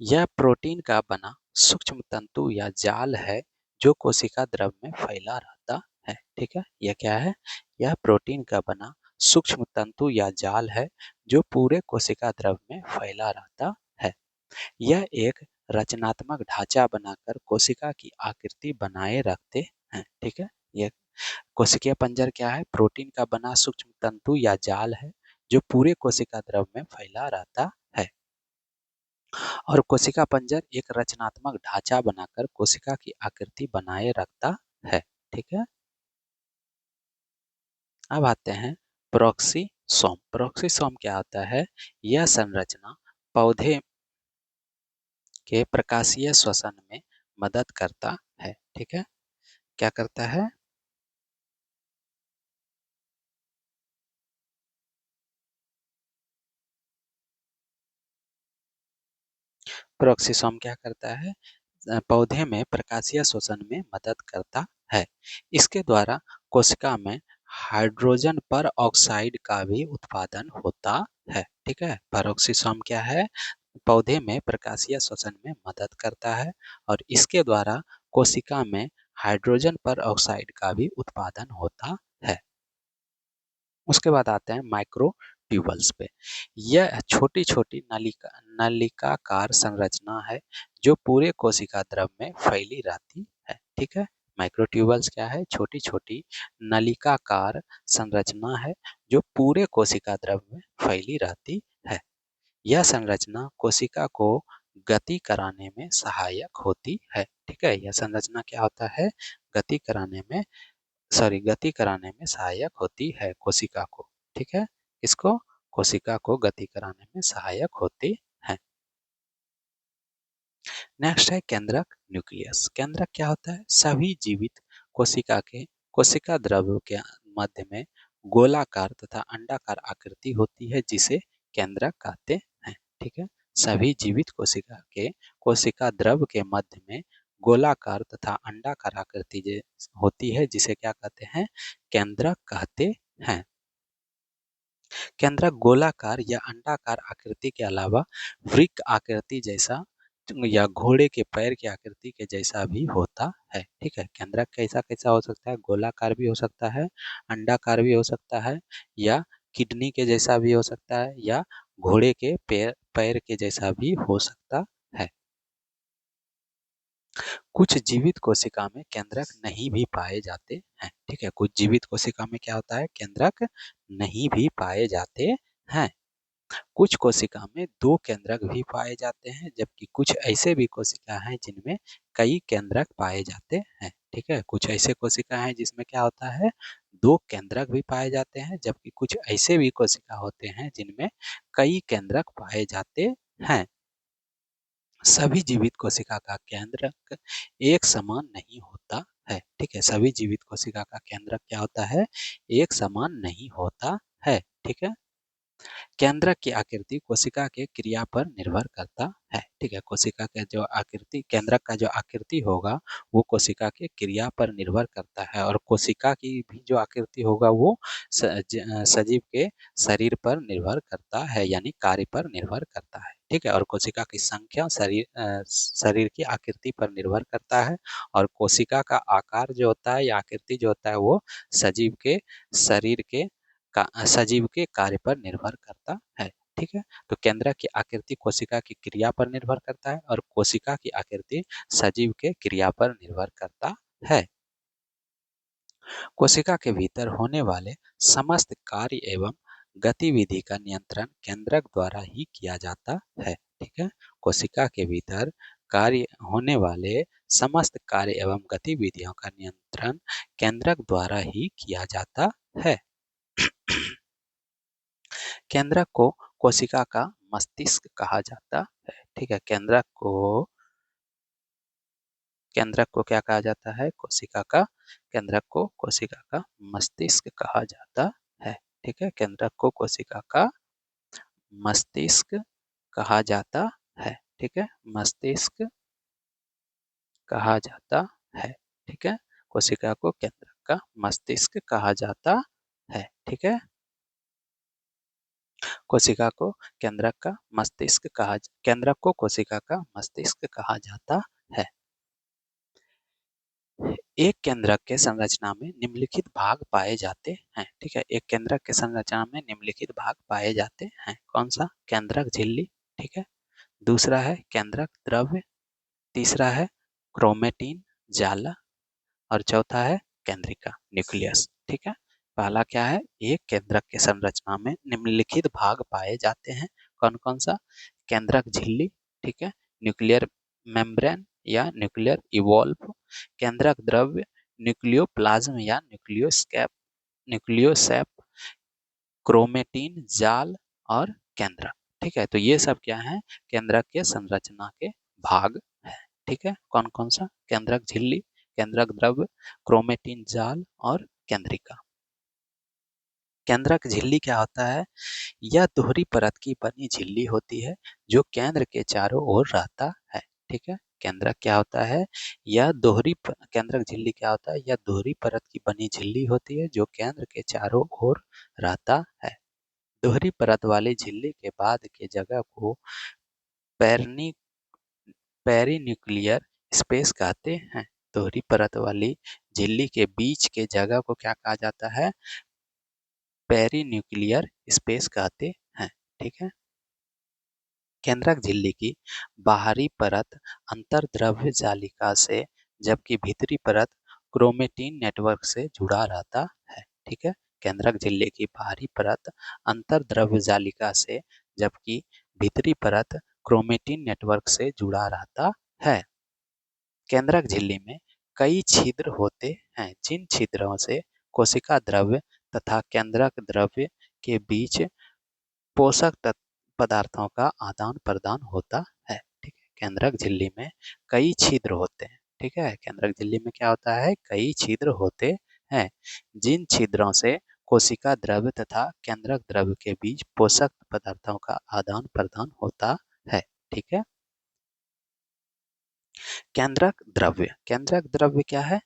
यह प्रोटीन का बना सूक्ष्म तंतु या जाल है जो कोशिका द्रव में फैला रहता है। ठीक है, यह क्या है? यह प्रोटीन का बना सूक्ष्म तंतु या जाल है जो पूरे कोशिका द्रव में फैला रहता है। यह एक रचनात्मक ढांचा बनाकर कोशिका की आकृति बनाए रखते हैं। ठीक है, यह कोशिकीय पंजर क्या है? प्रोटीन का बना सूक्ष्म तंतु या जाल है जो पूरे कोशिका द्रव में फैला रहता है। और कोशिका पंजर एक रचनात्मक ढांचा बनाकर कोशिका की आकृति बनाए रखता है। ठीक है, अब आते हैं प्रोक्सीसोम। प्रोक्सीसोम क्या होता है? यह संरचना पौधे के प्रकाशीय श्वसन में मदद करता है। ठीक है, क्या करता है? प्रोक्सीसोम क्या करता है? पौधे में प्रकाशीय श्वसन में मदद करता है। इसके द्वारा कोशिका में हाइड्रोजन पर ऑक्साइड का भी उत्पादन होता है। ठीक है, पेरोक्सिसोम क्या है? पौधे में प्रकाशीय श्वसन में मदद करता है और इसके द्वारा कोशिका में हाइड्रोजन पर ऑक्साइड का भी उत्पादन होता है। उसके बाद आते हैं माइक्रो ट्यूबल्स पे। यह छोटी छोटी नलिकाकार संरचना है जो पूरे कोशिका द्रव में फैली रहती है। ठीक है, माइक्रोट्यूबल्स क्या है? छोटी छोटी नलिकाकार संरचना है जो पूरे कोशिका द्रव में फैली रहती है। यह संरचना कोशिका को गति कराने में सहायक होती है। ठीक है, यह संरचना क्या होता है? गति कराने में गति कराने में सहायक होती है कोशिका को। ठीक है, इसको कोशिका को गति कराने में सहायक होती है। नेक्स्ट है केंद्रक न्यूक्लियस। केंद्रक क्या होता है? सभी जीवित कोशिका के कोशिका द्रव्य के मध्य में गोलाकार तथा अंडाकार आकृति होती है जिसे केंद्रक कहते हैं। ठीक है, सभी जीवित कोशिका के कोशिका द्रव्य के मध्य में गोलाकार तथा अंडाकार आकृति होती है जिसे क्या कहते हैं? केंद्रक कहते हैं। केंद्रक गोलाकार या अंडाकार आकृति के अलावा वृक्क आकृति जैसा या घोड़े के पैर की आकृति के जैसा भी होता है। ठीक है, केंद्रक कैसा कैसा हो सकता है? गोलाकार भी हो सकता है, अंडाकार भी हो सकता है, या किडनी के जैसा भी हो सकता है, या घोड़े के पैर पैर के जैसा भी हो सकता है। कुछ जीवित कोशिका में केंद्रक नहीं भी पाए जाते हैं। ठीक है, कुछ जीवित कोशिका में क्या होता है? केंद्रक नहीं भी पाए जाते हैं। कुछ कोशिका में दो केंद्रक भी पाए जाते हैं जबकि कुछ ऐसे भी कोशिका हैं जिनमें कई केंद्रक पाए जाते हैं। ठीक है, कुछ ऐसे कोशिका हैं जिसमें क्या होता है? दो केंद्रक भी पाए जाते हैं जबकि कुछ ऐसे भी कोशिका होते हैं जिनमें कई केंद्रक पाए जाते हैं। सभी जीवित कोशिका का केंद्रक एक समान नहीं होता है। ठीक है, सभी जीवित कोशिका का केंद्रक क्या होता है? एक समान नहीं होता है। ठीक है, केंद्रक की आकृति कोशिका के क्रिया पर निर्भर करता है। ठीक है, कोशिका का जो आकृति, केंद्रक का जो आकृति होगा वो कोशिका के क्रिया पर निर्भर करता है और कोशिका की भी जो आकृति होगा वो सजीव के शरीर पर निर्भर करता है, यानी कार्य पर निर्भर करता है। ठीक है, और कोशिका की संख्या शरीर की आकृति पर निर्भर करता है और कोशिका का आकार जो होता है या आकृति जो होता है वो सजीव के शरीर के सजीव के कार्य पर निर्भर करता है। ठीक है, तो केंद्रक की आकृति कोशिका की क्रिया पर निर्भर करता है और कोशिका की आकृति सजीव के क्रिया पर निर्भर करता है। कोशिका के भीतर होने वाले समस्त कार्य एवं गतिविधि का नियंत्रण केंद्रक द्वारा ही किया जाता है। ठीक है, कोशिका के भीतर कार्य होने वाले समस्त कार्य एवं गतिविधियों का नियंत्रण केंद्रक द्वारा ही किया जाता है। केंद्रक को कोशिका का मस्तिष्क कहा जाता है। ठीक है, केंद्रक को केंद्रक को क्या कहा जाता है? कोशिका का केंद्रक को कोशिका का मस्तिष्क कहा जाता है। ठीक है, केंद्रक को कोशिका का मस्तिष्क कहा जाता है। ठीक है, मस्तिष्क कहा जाता है। ठीक है, कोशिका को केंद्रक का मस्तिष्क कहा जाता है। ठीक है, कोशिका को केंद्रक का मस्तिष्क केंद्रक को कोशिका का मस्तिष्क कहा जाता है। एक केंद्रक के संरचना में निम्नलिखित भाग पाए जाते हैं। ठीक है, एक केंद्रक के संरचना में निम्नलिखित भाग पाए जाते हैं। कौन सा? केंद्रक झिल्ली। ठीक है, दूसरा है केंद्रक द्रव्य, तीसरा है क्रोमेटिन जाला और चौथा है केंद्रिका न्यूक्लियस। ठीक है, पहला क्या है? एक केंद्रक के संरचना में निम्नलिखित भाग पाए जाते हैं। कौन कौन सा? केंद्रक झिल्ली, ठीक है, न्यूक्लियर मेम्ब्रेन या न्यूक्लियर इवॉल्व, केंद्रक द्रव्य, न्यूक्लियोप्लाज्म या न्यूक्लियोसेप, क्रोमेटिन जाल और केंद्रक। ठीक है, तो ये सब क्या है? केंद्रक के संरचना के भाग है। ठीक है, कौन कौन सा? केंद्रक झिल्ली, केंद्रक द्रव्य, क्रोमेटिन जाल और केंद्रिका। केंद्रक झिल्ली क्या होता है? यह दोहरी परत की बनी झिल्ली होती है जो केंद्र के चारों ओर रहता है। ठीक है, केंद्रक क्या होता है? केंद्रक झिल्ली क्या होता है? यह दोहरी परत की बनी झिल्ली होती है जो केंद्र के चारों ओर रहता है। दोहरी परत वाली झिल्ली के बाद के जगह को पेरनी पेरिन्यूक्लियर स्पेस कहते हैं। दोहरी परत वाली झिल्ली के बीच के जगह को क्या कहा जाता है? पेरिन्यूक्लियर स्पेस कहते हैं। ठीक है, केंद्रक झिल्ली की बाहरी परत अंतर्द्रव्य जालिका से जबकि भीतरी परत क्रोमेटिन नेटवर्क से जुड़ा रहता है। ठीक है, केंद्रक झिल्ली की बाहरी परत अंतर्द्रव्य जालिका से जबकि भीतरी परत क्रोमेटिन नेटवर्क से जुड़ा रहता है। केंद्रक झिल्ली में कई छिद्र होते हैं जिन छिद्रों से कोशिका द्रव्य तथा केंद्रक द्रव्य के बीच पोषक पदार्थों का आदान प्रदान होता है। ठीक है, केंद्रक झिल्ली में कई छिद्र होते हैं। ठीक है, केंद्रक झिल्ली में क्या होता है? कई छिद्र होते हैं जिन छिद्रों से कोशिका द्रव्य तथा केंद्रक द्रव्य के बीच पोषक पदार्थों का आदान प्रदान होता है। ठीक है, केंद्रक द्रव्य क्या है?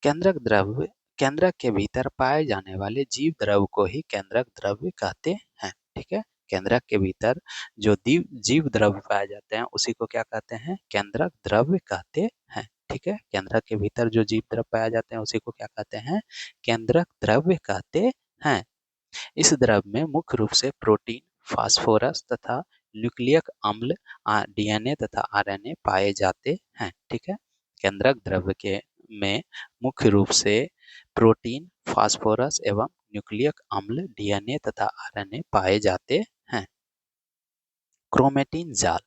केंद्रक द्रव्य केंद्रक के भीतर पाए जाने वाले जीव द्रव्य को ही केंद्रक द्रव्य कहते हैं। ठीक है, केंद्रक के भीतर जो जीव द्रव्य पाए जाते हैं उसी को क्या कहते हैं? केंद्रक द्रव्य कहते हैं। ठीक है, केंद्रक के भीतर जो जीव द्रव्य पाए जाते हैं उसी को क्या कहते हैं? केंद्रक द्रव्य कहते हैं। इस द्रव्य में मुख्य रूप से प्रोटीन, फास्फोरस तथा न्यूक्लियक अम्ल, डीएनए तथा आरएनए पाए जाते हैं। ठीक है, केंद्रक द्रव्य के में मुख्य रूप से प्रोटीन, फास्फोरस एवं न्यूक्लियक अम्ल, डीएनए तथा आरएनए पाए जाते हैं। क्रोमेटिन जाल,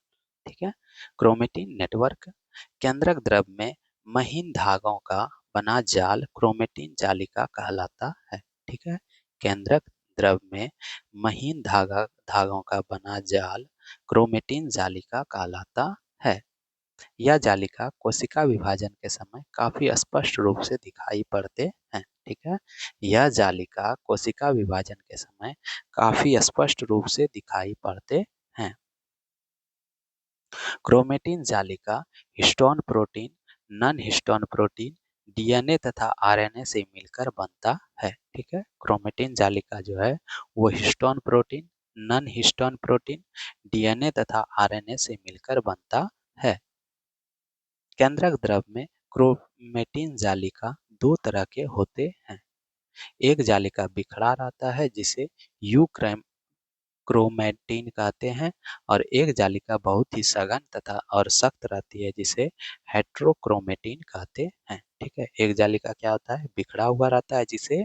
ठीक है, क्रोमेटिन नेटवर्क, केंद्रक द्रव्य में महीन धागों का बना जाल क्रोमेटिन जालिका कहलाता है। ठीक है, केंद्रक द्रव्य में महीन धागों का बना जाल क्रोमेटिन जालिका कहलाता है। यह जालिका कोशिका विभाजन के समय काफी स्पष्ट रूप से दिखाई पड़ते हैं। ठीक है, यह जालिका कोशिका विभाजन के समय काफी स्पष्ट रूप से दिखाई पड़ते हैं। क्रोमेटिन जालिका histone protein, non histone protein, DNA तथा आरएनए से मिलकर बनता है। ठीक है, क्रोमेटिन जालिका जो है वो histone protein, non histone protein, DNA तथा आरएनए से मिलकर बनता है। केंद्रक द्रव्य में क्रोमेटिन जालिका दो तरह के होते हैं। एक जालिका बिखरा रहता है जिसे यू क्रोमेटिन कहते हैं और एक जालिका बहुत ही सघन तथा और सख्त रहती है जिसे हेट्रोक्रोमेटिन कहते हैं। ठीक है, एक जालिका क्या होता है? बिखरा हुआ रहता है जिसे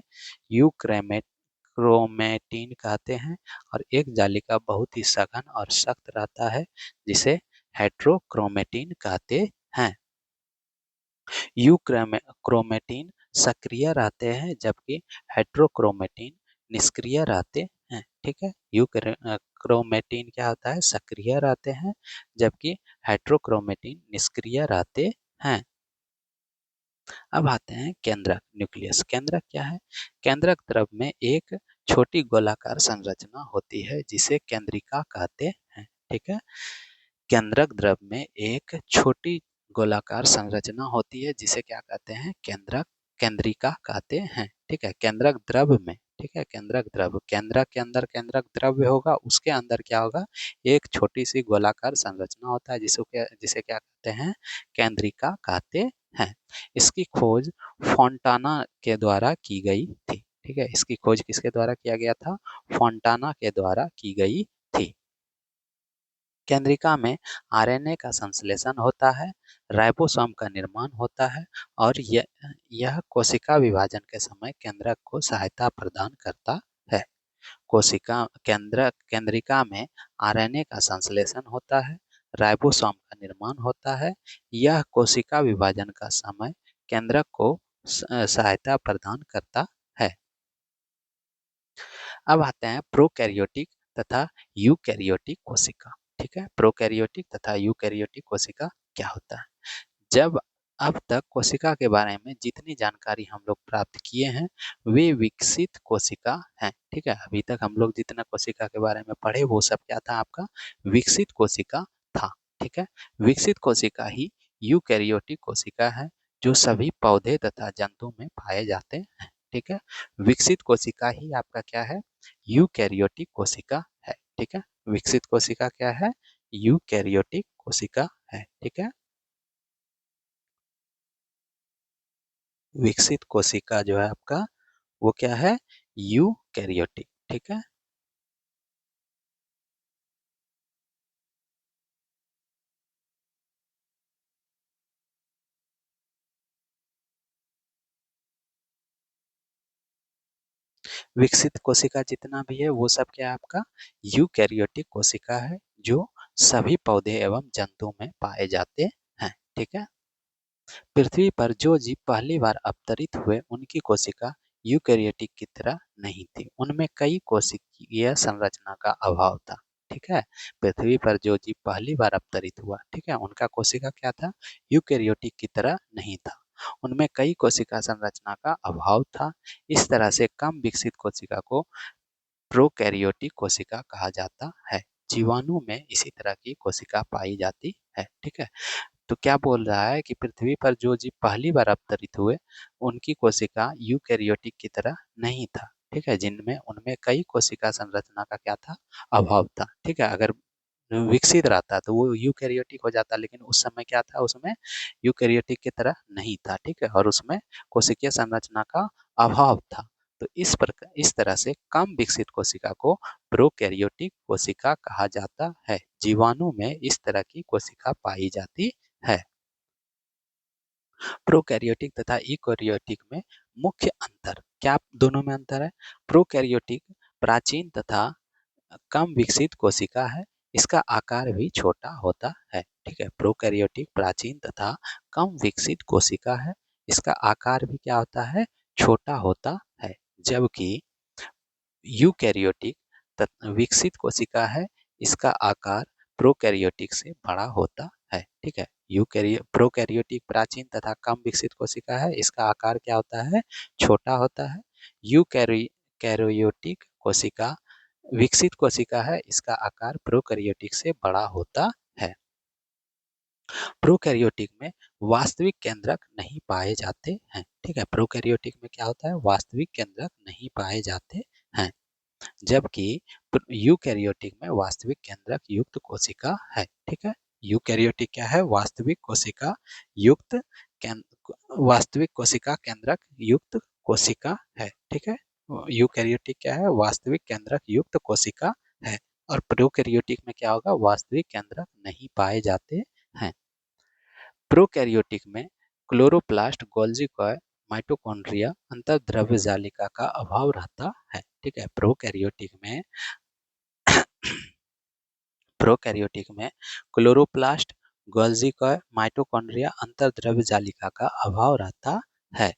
यू क्रोमेटिन कहते हैं और एक जालिका बहुत ही सघन और सख्त रहता है जिसे हेट्रोक्रोमेटिन कहते हैं। यू क्रोमेटिन सक्रिय रहते हैं जबकि हेट्रोक्रोमेटिन निष्क्रिय रहते हैं। ठीक है, यू क्रोमेटिन क्या होता है? सक्रिय रहते हैं जबकि हेट्रोक्रोमेटिन निष्क्रिय रहते हैं। अब आते हैं केंद्रक न्यूक्लियस। केंद्रक क्या है? केंद्रक द्रव में एक छोटी गोलाकार संरचना होती है जिसे केंद्रिका कहते हैं। ठीक है, केंद्रक द्रव में एक छोटी गोलाकार संरचना होती है जिसे क्या कहते हैं? केंद्रक केंद्रिका कहते हैं। ठीक है, केंद्रक द्रव में, ठीक है, केंद्रक द्रव, केंद्रक के अंदर केंद्रक द्रव्य होगा, उसके अंदर क्या होगा? एक छोटी सी गोलाकार संरचना होता है जिसे क्या कहते हैं? केंद्रिका कहते हैं। इसकी खोज फोंटाना के द्वारा की गई थी। ठीक है, इसकी खोज किसके द्वारा किया गया था? फोंटाना के द्वारा की गई थी। केंद्रिका में आरएनए का संश्लेषण होता है, राइबोसोम का निर्माण होता है और यह कोशिका विभाजन के समय केंद्रक को सहायता प्रदान करता है। कोशिका केंद्रिका में आरएनए का संश्लेषण होता है, राइबोसोम का निर्माण होता है। यह कोशिका विभाजन का समय केंद्रक को सहायता प्रदान करता है। अब आते हैं प्रोकैरियोटिक तथा यूकैरियोटिक कोशिका। ठीक है, प्रोकैरियोटिक तथा यूकैरियोटिक कोशिका क्या होता है? जब अब तक कोशिका के बारे में जितनी जानकारी हम लोग प्राप्त किए हैं वे विकसित कोशिका हैं। ठीक है, अभी तक हम लोग जितना कोशिका के बारे में पढ़े वो सब क्या था? आपका विकसित कोशिका था। ठीक है, विकसित कोशिका ही यूकैरियोटिक कोशिका है जो सभी पौधे तथा जंतु में पाए जाते हैं। ठीक है, विकसित कोशिका ही आपका क्या है? यूकैरियोटिक कोशिका है। ठीक है, विकसित कोशिका क्या है? यूकैरियोटिक कोशिका है। ठीक है, विकसित कोशिका जो है आपका वो क्या है? यूकैरियोटिक। ठीक है, विकसित कोशिका जितना भी है वो सब क्या है? आपका यूकैरियोटिक कोशिका है जो सभी पौधे एवं जंतु में पाए जाते हैं। ठीक है, पृथ्वी पर जो जीव पहली बार अवतरित हुए उनकी कोशिका यूकैरियोटिक की तरह नहीं थी, उनमें कई कोशिकीय संरचना का अभाव था। ठीक है, पृथ्वी पर जो जीव पहली बार अवतरित हुआ, ठीक है, उनका कोशिका क्या था? यूकैरियोटिक की तरह नहीं था, उनमें कई कोशिका संरचना का अभाव था। इस तरह से कम विकसित कोशिका को प्रोकैरियोटिक कोशिका कहा जाता है। जीवाणु में इसी तरह की कोशिका पाई जाती है। ठीक है, तो क्या बोल रहा है कि पृथ्वी पर जो जीव पहली बार अवतरित हुए उनकी कोशिका यूकैरियोटिक की तरह नहीं था। ठीक है, जिनमें उनमें कई कोशिका संरचना का क्या था? अभाव था। ठीक है, अगर विकसित रहता तो वो यूकैरियोटिक हो जाता, लेकिन उस समय क्या था? उसमें यूकैरियोटिक की तरह नहीं था। ठीक है, और उसमें कोशिकीय संरचना का अभाव था। तो इस तरह से कम विकसित कोशिका को प्रोकैरियोटिक कोशिका कहा जाता है। जीवाणु में इस तरह की कोशिका पाई जाती है। प्रोकैरियोटिक तथा यूकैरियोटिक में मुख्य अंतर क्या? दोनों में अंतर है। प्रोकैरियोटिक प्राचीन तथा कम विकसित कोशिका है, इसका आकार भी छोटा होता है। ठीक है, प्रोकैरियोटिक प्राचीन तथा कम विकसित कोशिका है, इसका आकार भी क्या होता है? छोटा होता है। जबकि यूकैरियोटिक विकसित कोशिका है, इसका आकार प्रोकैरियोटिक से बड़ा होता है। ठीक है, प्रोकैरियोटिक प्राचीन तथा कम विकसित कोशिका है, इसका आकार क्या होता है? छोटा होता है। यूकैरियोटिक कोशिका विकसित कोशिका है, इसका आकार प्रोकैरियोटिक से बड़ा होता है। प्रोकैरियोटिक में वास्तविक केंद्रक नहीं पाए जाते हैं। ठीक है, प्रोकैरियोटिक में क्या होता है? वास्तविक केंद्रक नहीं पाए जाते हैं, जबकि यूकैरियोटिक में वास्तविक केंद्रक युक्त कोशिका है। ठीक है, यूकैरियोटिक क्या है? वास्तविक कोशिका युक्त वास्तविक कोशिका केंद्रक युक्त कोशिका है। ठीक है, यूकैरियोटिक क्या है? वास्तविक केंद्रक युक्त कोशिका है, और प्रोकैरियोटिक में क्या होगा? वास्तविक केंद्रक नहीं पाए जाते हैं। प्रोकैरियोटिक में क्लोरोप्लास्ट, गोल्गी कॉय, माइटोकॉन्ड्रिया, अंतर्द्रव्य जालिका का अभाव रहता है। ठीक है, प्रोकैरियोटिक में क्लोरोप्लास्ट, गोल्गी कॉय, माइटोकॉन्ड्रिया, अंतर्द्रव्य जालिका का अभाव रहता है,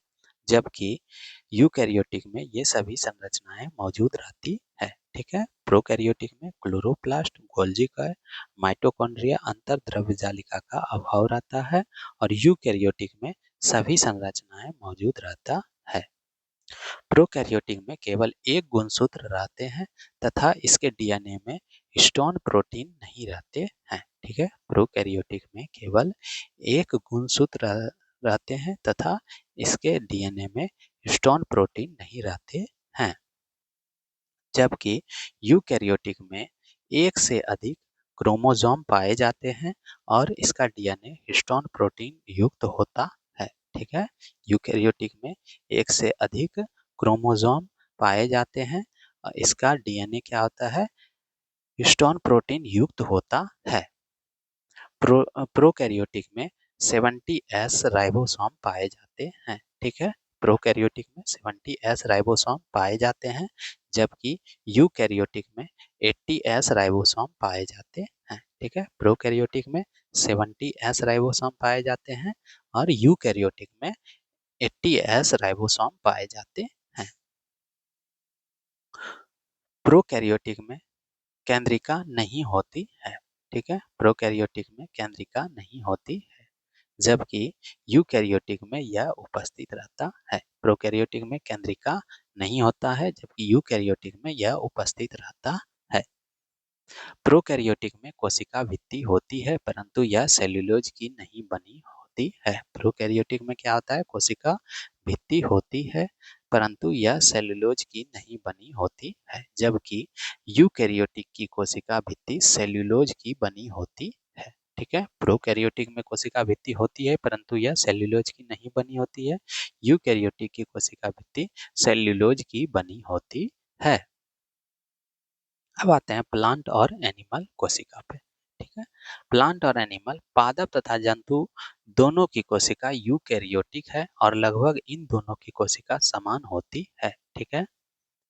जबकि यूकैरियोटिक में ये सभी संरचनाएं मौजूद रहती है। ठीक है, प्रोकैरियोटिक में क्लोरोप्लास्ट, गोल्गी कॉय, माइटोकॉन्ड्रिया, अंतर्द्रव्य जालिका का अभाव रहता है, और यूकैरियोटिक में सभी संरचनाएं मौजूद रहता है। प्रोकैरियोटिक में केवल एक गुणसूत्र रहते हैं तथा इसके डीएनए में हिस्टोन प्रोटीन नहीं रहते हैं। ठीक है, प्रोकैरियोटिक में केवल एक गुणसूत्र रहते हैं तथा इसके डीएनए में हिस्टोन प्रोटीन नहीं रहते हैं। जबकि यूकैरियोटिक में एक से अधिक क्रोमोसोम पाए जाते हैं और इसका डीएनए हिस्टोन प्रोटीन युक्त होता है। ठीक है, यूकैरियोटिक में एक से अधिक क्रोमोसोम पाए जाते हैं और इसका डीएनए क्या होता है, हिस्टोन प्रोटीन युक्त होता है। प्रोकैरियोटिक में 70S राइबोसोम पाए जाते हैं। ठीक है, प्रोकैरियोटिक में 70S राइबोसोम पाए जाते हैं जबकि यूकैरियोटिक में 80S राइबोसोम पाए जाते हैं। ठीक है, प्रोकैरियोटिक में 70S राइबोसोम पाए जाते हैं और यूकैरियोटिक में 80S राइबोसोम पाए जाते हैं। प्रोकैरियोटिक में केंद्रिका नहीं होती है। ठीक है, प्रोकैरियोटिक में केंद्रिका नहीं होती है जबकि यूकैरियोटिक में यह उपस्थित रहता है। प्रोकैरियोटिक में केंद्रिका नहीं होता है जबकि यूकैरियोटिक में यह उपस्थित रहता है। प्रोकैरियोटिक में कोशिका भित्ति होती है परंतु यह सेल्यूलोज की नहीं बनी होती है। प्रोकैरियोटिक में क्या होता है, कोशिका भित्ति होती है परंतु यह सेल्यूलोज की नहीं बनी होती है जबकि यूकैरियोटिक की कोशिका भित्ति सेल्यूलोज की बनी होती है। ठीक है, प्रोकैरियोटिक में कोशिका भित्ति होती है परंतु यह सेल्यूलोज की नहीं बनी होती है। यूकैरियोटिक की कोशिका भित्ति सेल्यूलोज की बनी होती है। अब आते हैं प्लांट और एनिमल कोशिका पे। ठीक है, प्लांट और एनिमल पादप तथा जंतु दोनों की कोशिका यूकैरियोटिक है और लगभग इन दोनों की कोशिका समान होती है। ठीक है,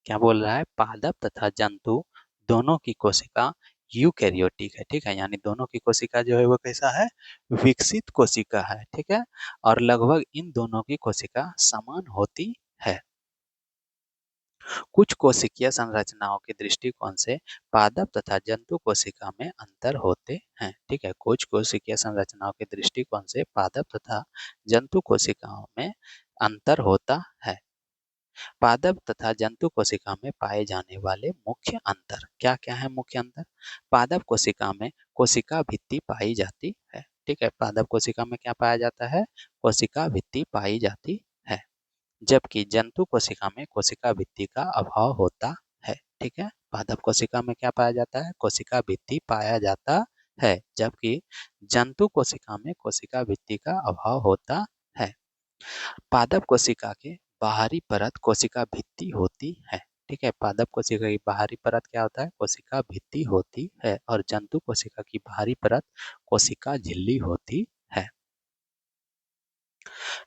क्या बोल रहा है, पादप तथा जंतु दोनों की कोशिका यूकैरियोटिक है। ठीक है, यानी दोनों की कोशिका जो है वो कैसा है, विकसित कोशिका है। ठीक है, और लगभग इन दोनों की कोशिका समान होती है। कुछ कोशिकीय संरचनाओं के दृष्टिकोण से पादप तथा जंतु कोशिका में अंतर होते हैं। ठीक है, कुछ कोशिकीय संरचनाओं के दृष्टिकोण से पादप तथा जंतु कोशिकाओं में अंतर होता है। पादप तथा जंतु कोशिका में पाए जाने वाले मुख्य अंतर क्या क्या है। मुख्य अंतर, पादप कोशिका में कोशिका भित्ति पाई जाती है। ठीक है, पादप कोशिका में क्या पाया जाता है, कोशिका भित्ति पाई जाती है जबकि जंतु कोशिका में कोशिका भित्ति का अभाव होता है। ठीक है, पादप कोशिका में क्या पाया जाता है, कोशिका भित्ति पाया जाता है जबकि जंतु कोशिका में कोशिका भित्ति का अभाव होता है। पादप कोशिका के बाहरी परत कोशिका भित्ति होती है। ठीक है, पादप कोशिका की बाहरी परत क्या होता है, कोशिका भित्ति होती है और जंतु कोशिका की बाहरी परत कोशिका झिल्ली होती है।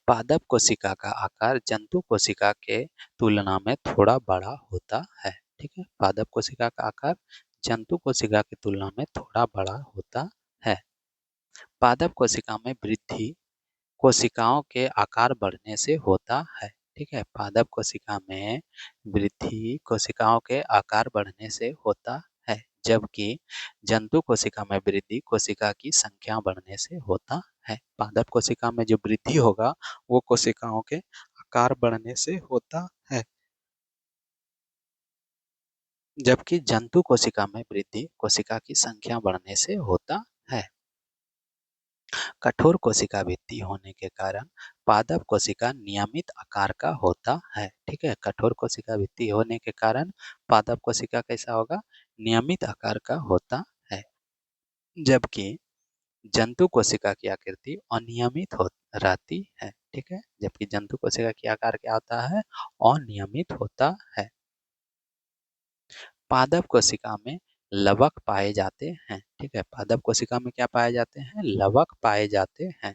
पादप कोशिका का आकार जंतु कोशिका के तुलना में थोड़ा बड़ा होता है। ठीक है, पादप कोशिका का आकार जंतु कोशिका की तुलना में थोड़ा बड़ा होता है। पादप कोशिका में वृद्धि कोशिकाओं के आकार बढ़ने से होता है। ठीक है, पादप कोशिका में वृद्धि कोशिकाओं के आकार बढ़ने से होता है जबकि जंतु कोशिका में वृद्धि कोशिका की संख्या बढ़ने से होता है। पादप कोशिका में जो वृद्धि होगा वो कोशिकाओं के आकार बढ़ने से होता है जबकि जंतु कोशिका में वृद्धि कोशिका की संख्या बढ़ने से होता है। कठोर कोशिका भित्ति होने के कारण पादप कोशिका नियमित आकार का होता है। ठीक है, कठोर कोशिका भित्ति होने के कारण पादप कोशिका कैसा होगा, नियमित आकार का होता है जबकि जंतु कोशिका की आकृति अनियमित हो रहती है। ठीक है, जबकि जंतु कोशिका की आकार क्या होता है, अनियमित होता है। पादप कोशिका में लवक पाए जाते हैं। ठीक है, पादप कोशिका में क्या पाए जाते हैं, लवक पाए जाते हैं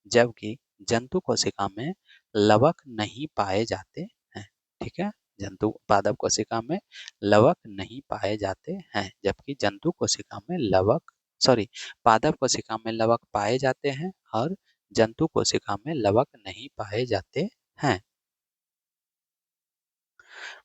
जबकि जंतु कोशिका में लवक नहीं पाए जाते हैं। ठीक है, जंतु पादप कोशिका में लवक नहीं पाए जाते हैं जबकि जंतु कोशिका में लवक सॉरी पादप कोशिका में लवक पाए जाते हैं और जंतु कोशिका में लवक नहीं पाए जाते हैं।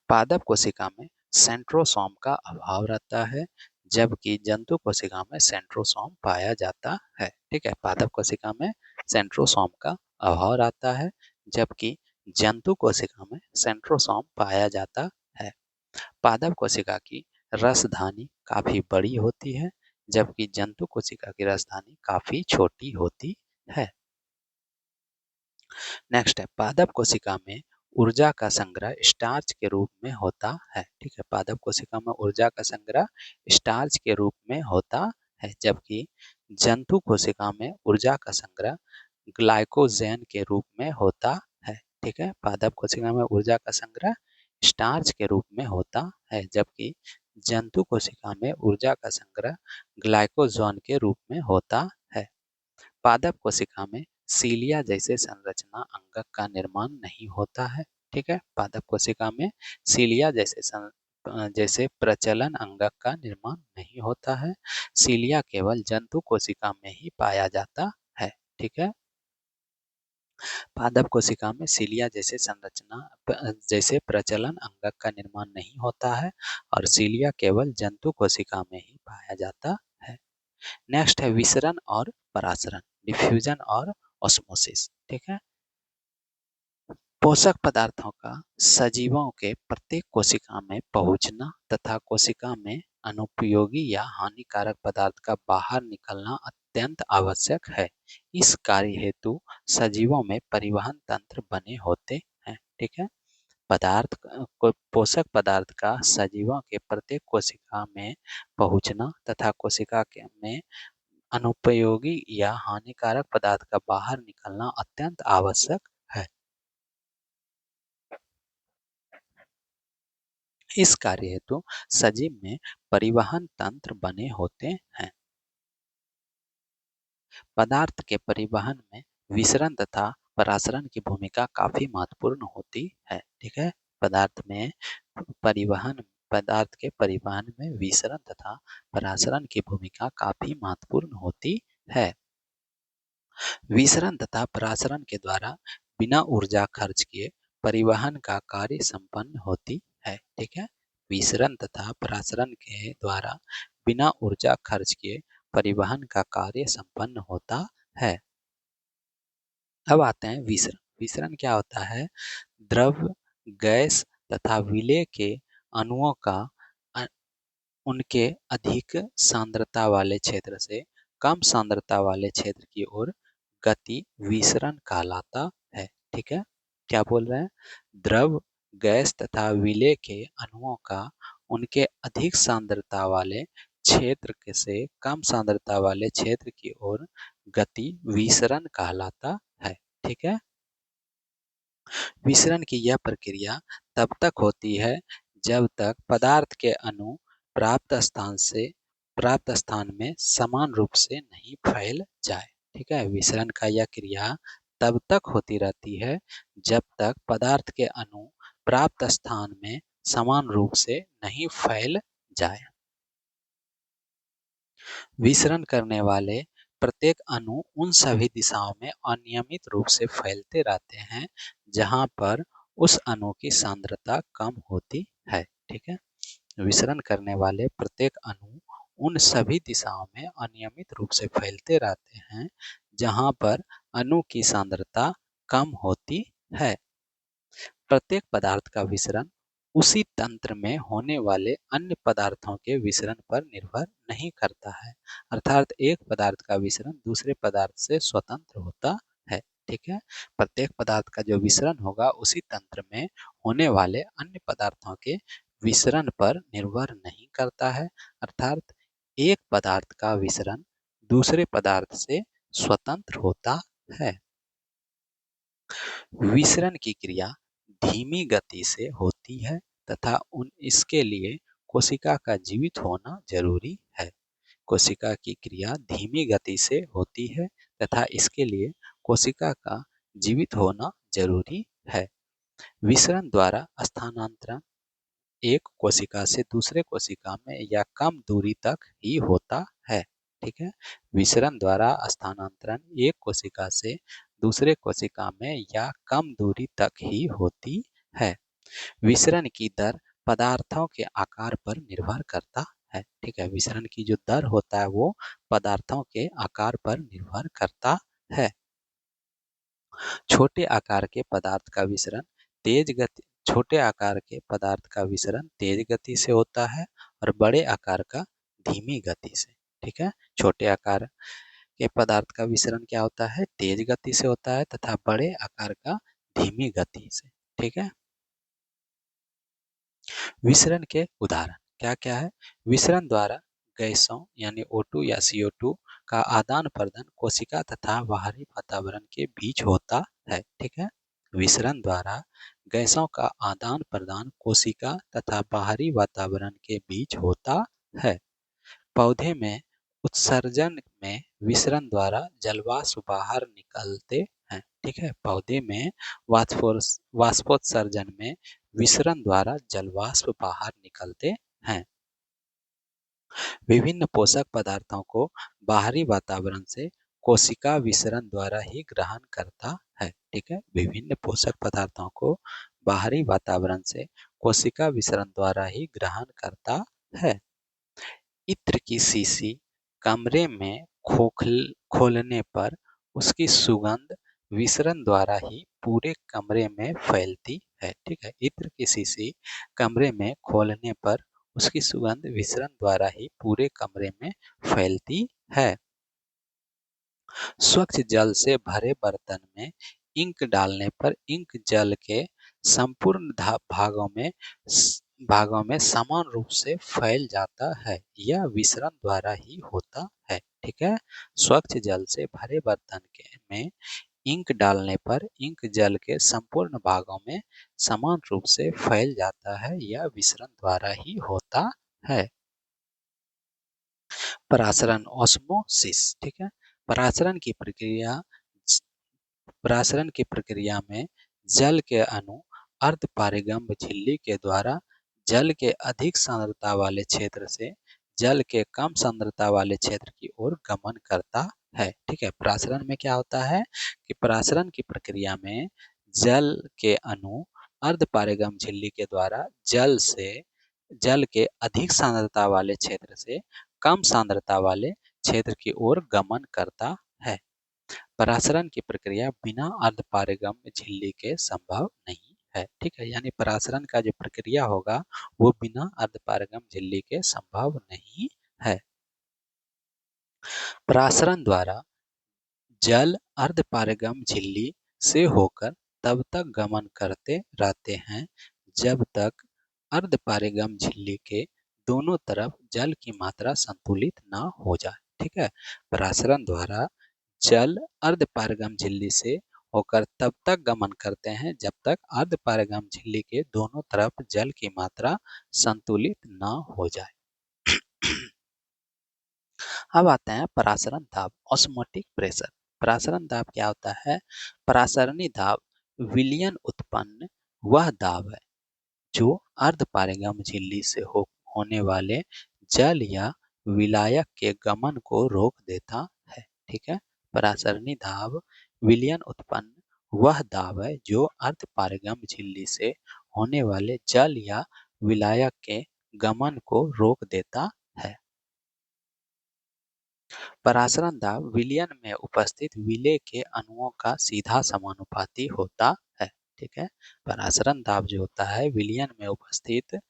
पादप कोशिका में सेंट्रोसोम का अभाव रहता है जबकि जंतु कोशिका में सेंट्रोसोम पाया जाता है। ठीक है, पादप कोशिका में सेंट्रोसोम का अभाव रहता है, जबकि जंतु कोशिका में सेंट्रोसोम पाया जाता है। पादप कोशिका की रसधानी काफी बड़ी होती है, जबकि जंतु कोशिका की रसधानी काफी छोटी होती है। नेक्स्ट है, पादप कोशिका में ऊर्जा का संग्रह स्टार्च के रूप में होता है। ठीक है, पादप कोशिका में ऊर्जा का संग्रह स्टार्च के रूप में होता है, जबकि जंतु कोशिका में ऊर्जा का संग्रह ग्लाइकोजेन के रूप में होता है। ठीक है, पादप कोशिका में ऊर्जा का संग्रह स्टार्च के रूप में होता है, जबकि जंतु कोशिका में ऊर्जा का संग्रह ग्लाइकोजोन के रूप में होता है। पादप कोशिका में सीलिया जैसे संरचना अंगक का निर्माण नहीं होता है। ठीक है, पादप कोशिका में सीलिया जैसे प्रचलन अंगक का निर्माण नहीं होता है। सीलिया केवल जंतु कोशिका में ही पाया जाता है। ठीक है, पादप कोशिका में सीलिया जैसे प्रचलन अंगक का निर्माण नहीं होता है और सीलिया केवल जंतु कोशिका में ही पाया जाता है। नेक्स्ट है विसरण और परासरण, डिफ्यूजन और ऑस्मोसिस। ठीक है, पोषक पदार्थों का सजीवों के प्रत्येक कोशिका में पहुंचना तथा कोशिका में अनुपयोगी या हानिकारक पदार्थ का बाहर निकलना अत्यंत आवश्यक है। इस कार्य हेतु सजीवों में परिवहन तंत्र बने होते हैं। ठीक है, पोषक पदार्थ का सजीवों के प्रत्येक कोशिका में पहुंचना तथा कोशिका में अनुपयोगी या हानिकारक पदार्थ का बाहर निकलना अत्यंत आवश्यक है। इस कार्य हेतु सजीव में परिवहन तंत्र बने होते हैं। पदार्थ के परिवहन में विसरण तथा परासरण की भूमिका काफी महत्वपूर्ण होती है। ठीक है, पदार्थ में पदार्थ के परिवहन में विसरण तथा परासरण की भूमिका काफी महत्वपूर्ण होती है। विसरण तथा परासरण के द्वारा बिना ऊर्जा खर्च किए परिवहन का कार्य संपन्न होती है। ठीक है, विसरण तथा परासरण के द्वारा बिना ऊर्जा खर्च किए परिवहन का कार्य संपन्न होता है। अब आते हैं विसरण। विसरण क्या होता है? द्रव, गैस तथा विलेय के अणुओं का उनके अधिक सांद्रता वाले क्षेत्र से कम सांद्रता वाले क्षेत्र की ओर गति विसरण कहलाता है। ठीक है, क्या बोल रहे हैं? द्रव, गैस तथा विलेय के अणुओं का उनके अधिक सांद्रता वाले क्षेत्र से कम सांद्रता वाले क्षेत्र की ओर गति विसरण कहलाता है। ठीक है, विसरण की यह प्रक्रिया तब तक होती है जब तक पदार्थ के अणु प्राप्त स्थान में समान रूप से नहीं फैल जाए। ठीक है, विसरण का यह क्रिया तब तक होती रहती है जब तक पदार्थ के अणु प्राप्त स्थान में समान रूप से नहीं फैल जाए। विसरण करने वाले प्रत्येक अणु उन सभी दिशाओं में अनियमित रूप से फैलते रहते हैं जहां पर उस अणु की सांद्रता कम होती है। ठीक है, विसरण करने वाले प्रत्येक अणु उन सभी दिशाओं में अनियमित रूप से फैलते रहते हैं जहां पर अणु की सांद्रता कम होती है। प्रत्येक पदार्थ का विसरण उसी तंत्र में होने वाले अन्य पदार्थों के विसरण पर निर्भर नहीं करता है, अर्थात एक पदार्थ का विसरण दूसरे पदार्थ से स्वतंत्र होता है। ठीक है, प्रत्येक पदार्थ का जो विसरण होगा उसी तंत्र में होने वाले अन्य पदार्थों के विसरण पर निर्भर नहीं करता है, अर्थात एक पदार्थ का विसरण दूसरे पदार्थ से स्वतंत्र होता है। विसरण की क्रिया धीमी गति से होती है तथा इसके लिए कोशिका का जीवित होना जरूरी है। कोशिका की क्रिया धीमी गति से होती है तथा इसके लिए कोशिका का जीवित होना जरूरी है। विसरण द्वारा स्थानांतरण एक कोशिका से दूसरे कोशिका में या कम दूरी तक ही होता है। ठीक है, विसरण द्वारा स्थानांतरण एक कोशिका से दूसरे कोशिका में या कम दूरी तक ही होती है। विसरण की दर पदार्थों के आकार पर निर्भर करता है। ठीक है, विसरण की जो दर होता है वो पदार्थों के आकार पर निर्भर करता है। छोटे आकार के पदार्थ का विसरण तेज गति छोटे आकार के पदार्थ का विसरण तेज गति से होता है और बड़े आकार का धीमी गति से। ठीक है, छोटे आकार के पदार्थ का विसरण क्या होता है, तेज गति से होता है तथा बड़े आकार का धीमी गति से। ठीक है, विसरण के उदाहरण क्या क्या है। विसरण द्वारा गैसों यानी O2 या CO2 का आदान प्रदान कोशिका तथा बाहरी वातावरण के बीच होता है। ठीक है, विसरण द्वारा गैसों का आदान प्रदान कोशिका तथा बाहरी वातावरण के बीच होता है। पौधे में उत्सर्जन में विसरण द्वारा जलवाष्प बाहर निकलते हैं। ठीक है, पौधे में वाष्पोत्सर्जन में विसरण द्वारा जलवाष्प बाहर निकलते हैं। विभिन्न पोषक पदार्थों को बाहरी वातावरण से कोशिका विसरण द्वारा ही ग्रहण करता है। ठीक है, विभिन्न पोषक पदार्थों को बाहरी वातावरण से कोशिका विसरण द्वारा ही ग्रहण करता है। इत्र की शीशी कमरे में खोलने पर उसकी सुगंध विसरण द्वारा ही पूरे कमरे में फैलती है। ठीक है, इत्र की शीशी कमरे में खोलने पर उसकी सुगंध विसरण द्वारा ही पूरे कमरे में फैलती है। स्वच्छ जल से भरे बर्तन में इंक डालने पर इंक जल के संपूर्ण भागों में समान रूप से फैल जाता है। यह विसरण द्वारा ही होता है। ठीक है, स्वच्छ जल से भरे बर्तन में इंक डालने पर इंक जल के संपूर्ण भागों में समान रूप से फैल जाता है। यह विसरण द्वारा ही होता है। परासरण ऑस्मोसिस। ठीक है, परासरण की प्रक्रिया परासरण की प्रक्रिया में जल के अणु अर्धपारगम्य झिल्ली के द्वारा जल के अधिक सांद्रता वाले क्षेत्र से जल के कम सांद्रता वाले क्षेत्र की ओर गमन करता है। ठीक है, परासरण में क्या होता है कि परासरण की प्रक्रिया में जल के अणु अर्धपारगम्य झिल्ली के द्वारा जल के अधिक सांद्रता वाले क्षेत्र से कम सांद्रता वाले क्षेत्र की ओर गमन करता है। परासरण की प्रक्रिया बिना अर्धपारगम्य झिल्ली के संभव नहीं है। ठीक है, यानी परासरण का जो प्रक्रिया होगा वो बिना अर्धपारगम्य झिल्ली के संभव नहीं है। परासरण द्वारा जल अर्धपारगम्य झिल्ली से होकर तब तक गमन करते रहते हैं जब तक अर्धपारगम्य झिल्ली के दोनों तरफ जल की मात्रा संतुलित न हो जाए। ठीक है, परासरण द्वारा जल अर्धपारगम्य झिल्ली से होकर तब तक गमन करते हैं जब तक अर्धपारगम्य झिल्ली के दोनों तरफ जल की मात्रा संतुलित न हो जाए। अब आते हैं परासरण दाब ऑस्मोटिक प्रेशर। परासरण दाब क्या होता है। परासरणी दाब विलयन उत्पन्न वह दाब है जो अर्धपारगम्य झिल्ली से होने वाले जल या विलायक के गमन को रोक देता है। ठीक है, परासरणी दाब विलयन उत्पन्न वह दाब है जो अर्धपारगम्य झिल्ली से होने वाले जल या विलायक के गमन को रोक देता है। परासरण दाब विलयन में उपस्थित विलेय के अणुओं का सीधा समानुपाती होता है। ठीक है, परासरण दाब जो होता है विलयन में उपस्थित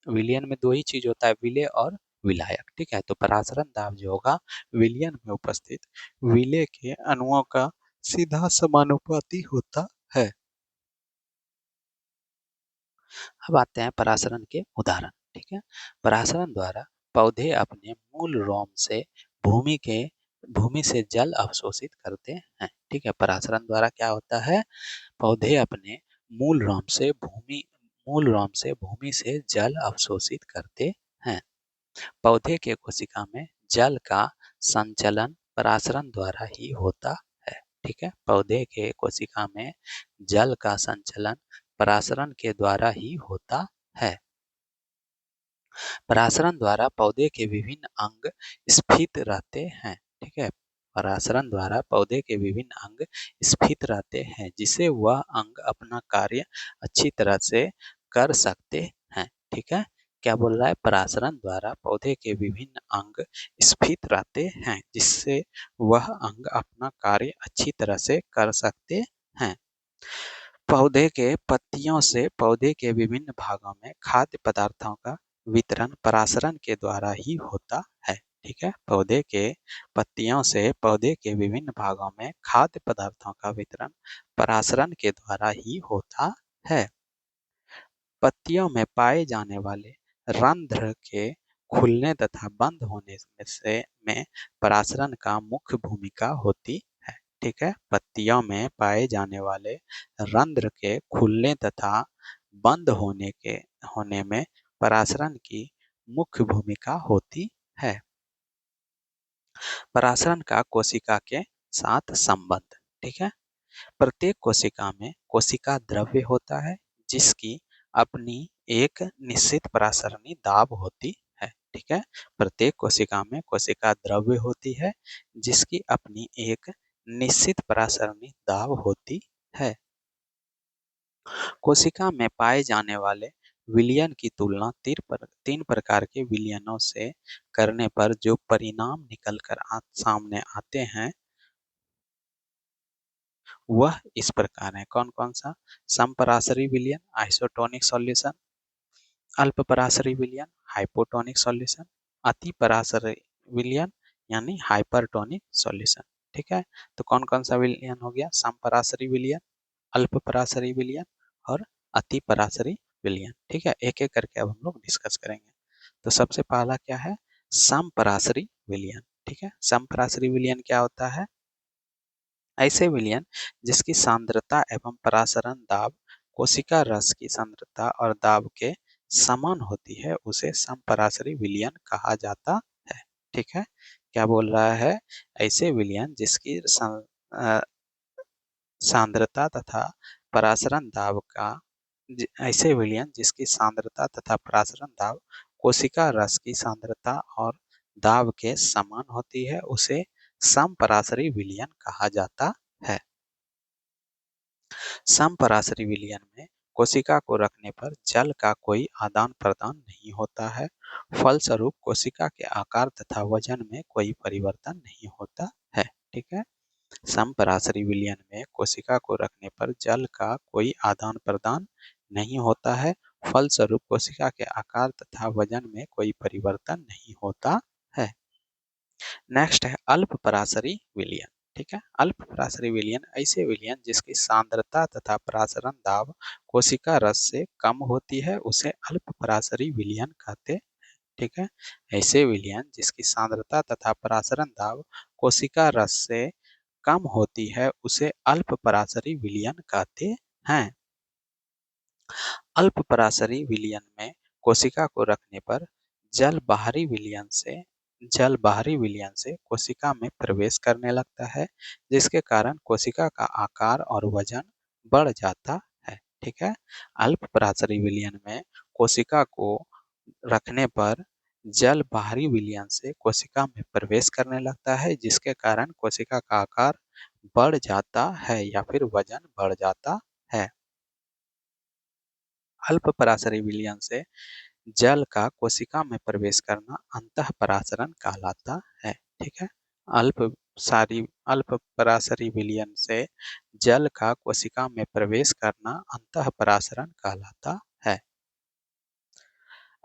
विलयन में दो ही चीज होता है, विलेय और विलायक। ठीक है, तो परासरण दाब जो होगा विलयन में उपस्थित विलेय के अणुओं का सीधा समानुपाती होता है। अब आते हैं परासरण के उदाहरण। ठीक है, परासरण द्वारा पौधे अपने मूल रोम से भूमि से जल अवशोषित करते हैं। ठीक है, परासरण द्वारा क्या होता है, पौधे अपने मूल रोम से भूमि से जल अवशोषित करते हैं। पौधे के कोशिका में जल का संचलन परासरण द्वारा ही होता है। ठीक है, पौधे के कोशिका में जल का संचलन परासरण के द्वारा ही होता है। परासरण द्वारा पौधे के विभिन्न अंग स्फीत रहते हैं। ठीक है, परासरण द्वारा पौधे के विभिन्न अंग स्फीत रहते हैं जिससे वह अंग अपना कार्य अच्छी तरह से कर सकते हैं। ठीक है, क्या बोल रहा है, परासरण द्वारा पौधे के विभिन्न अंग स्फीत रहते हैं, जिससे वह अंग अपना कार्य अच्छी तरह से कर सकते हैं। पौधे के पत्तियों से पौधे के विभिन्न भागों में खाद्य पदार्थों का वितरण परासरण के द्वारा ही होता है। ठीक है, पौधे के पत्तियों से पौधे के विभिन्न भागों में खाद्य पदार्थों का वितरण परासरण के द्वारा ही होता है। पत्तियों में पाए जाने वाले रंध्र के खुलने तथा बंद होने में परासरण का मुख्य भूमिका होती है। ठीक है, पत्तियों में पाए जाने वाले रंध्र के खुलने तथा बंद होने में परासरण की मुख्य भूमिका होती है। परासरण का कोशिका के साथ संबंध। ठीक है, प्रत्येक कोशिका में कोशिका द्रव्य होता है, जिसकी अपनी एक निश्चित परासरणी दाब होती है। ठीक है, प्रत्येक कोशिका में कोशिका द्रव्य होती है, जिसकी अपनी एक निश्चित परासरणी दाब होती है। कोशिका में पाए जाने वाले विलयन की तुलना तीन प्रकार के विलयनों से करने पर जो परिणाम निकलकर सामने आते हैं वह इस प्रकार है। कौन कौन सा? समपराशरी विलयन आइसोटोनिक सॉल्यूशन, अल्पपराशरी विलयन हाइपोटोनिक सॉल्यूशन, अतिपराशरी विलयन यानी हाइपरटोनिक सॉल्यूशन। ठीक है, तो कौन कौन सा विलयन हो गया? समपराशरी विलयन, अल्पपराशरी विलयन और अतिपराशरी विलयन। ठीक है, एक एक करके अब हम लोग डिस्कस करेंगे। तो सबसे पहला क्या है? समपराशरी विलयन। ठीक है, समपराशरी विलयन क्या होता है? ऐसे विलयन जिसकी सांद्रता एवं परासरण दाब कोशिका रस की सांद्रता और दाब के समान होती है, उसे समपराशरी विलयन कहा जाता है। ठीक है, क्या बोल रहा है? ऐसे विलयन जिसकी सांद्रता तथा परासरण दाब का ऐसे विलयन जिसकी सांद्रता तथा परासरण दाब कोशिका रस की सांद्रता और दाब के समान होती है, उसे समपराशरी विलयन कहा जाता है। समपराशरी विलयन में कोशिका को रखने पर जल का कोई आदान प्रदान नहीं होता है, फलस्वरूप कोशिका के आकार तथा वजन में कोई परिवर्तन नहीं होता है। ठीक है, समपराशरी विलयन में कोशिका को रखने पर जल का कोई आदान प्रदान नहीं होता है, फलस्वरूप कोशिका के आकार तथा वजन में कोई परिवर्तन नहीं होता है। नेक्स्ट है अल्पपराशरी विलयन। ठीक है, अल्पपराशरी विलयन ऐसे विलयन जिसकी सांद्रता तथा परासरण दाब कोशिका रस से कम होती है, उसे अल्पपराशरी विलयन कहते हैं। ठीक है, ऐसे विलयन जिसकी सांद्रता तथा परासरण दाब कोशिका रस से कम होती है, उसे अल्पपराशरी विलयन कहते हैं। अल्पपराशरी विलयन में कोशिका को रखने पर जल बाहरी विलयन से कोशिका में प्रवेश करने लगता है, जिसके कारण कोशिका का आकार और वजन बढ़ जाता है। ठीक है, अल्पपराशरी विलयन में कोशिका को रखने पर जल बाहरी विलयन से कोशिका में प्रवेश करने लगता है, जिसके कारण कोशिका का आकार बढ़ जाता है या फिर वजन बढ़ जाता है। अल्पपराशरी विलयन से जल का कोशिका में प्रवेश करना अंतःपरासरण कहलाता है। ठीक है, अल्पपराशरी विलयन से जल का कोशिका में प्रवेश करना अंतःपरासरण कहलाता है।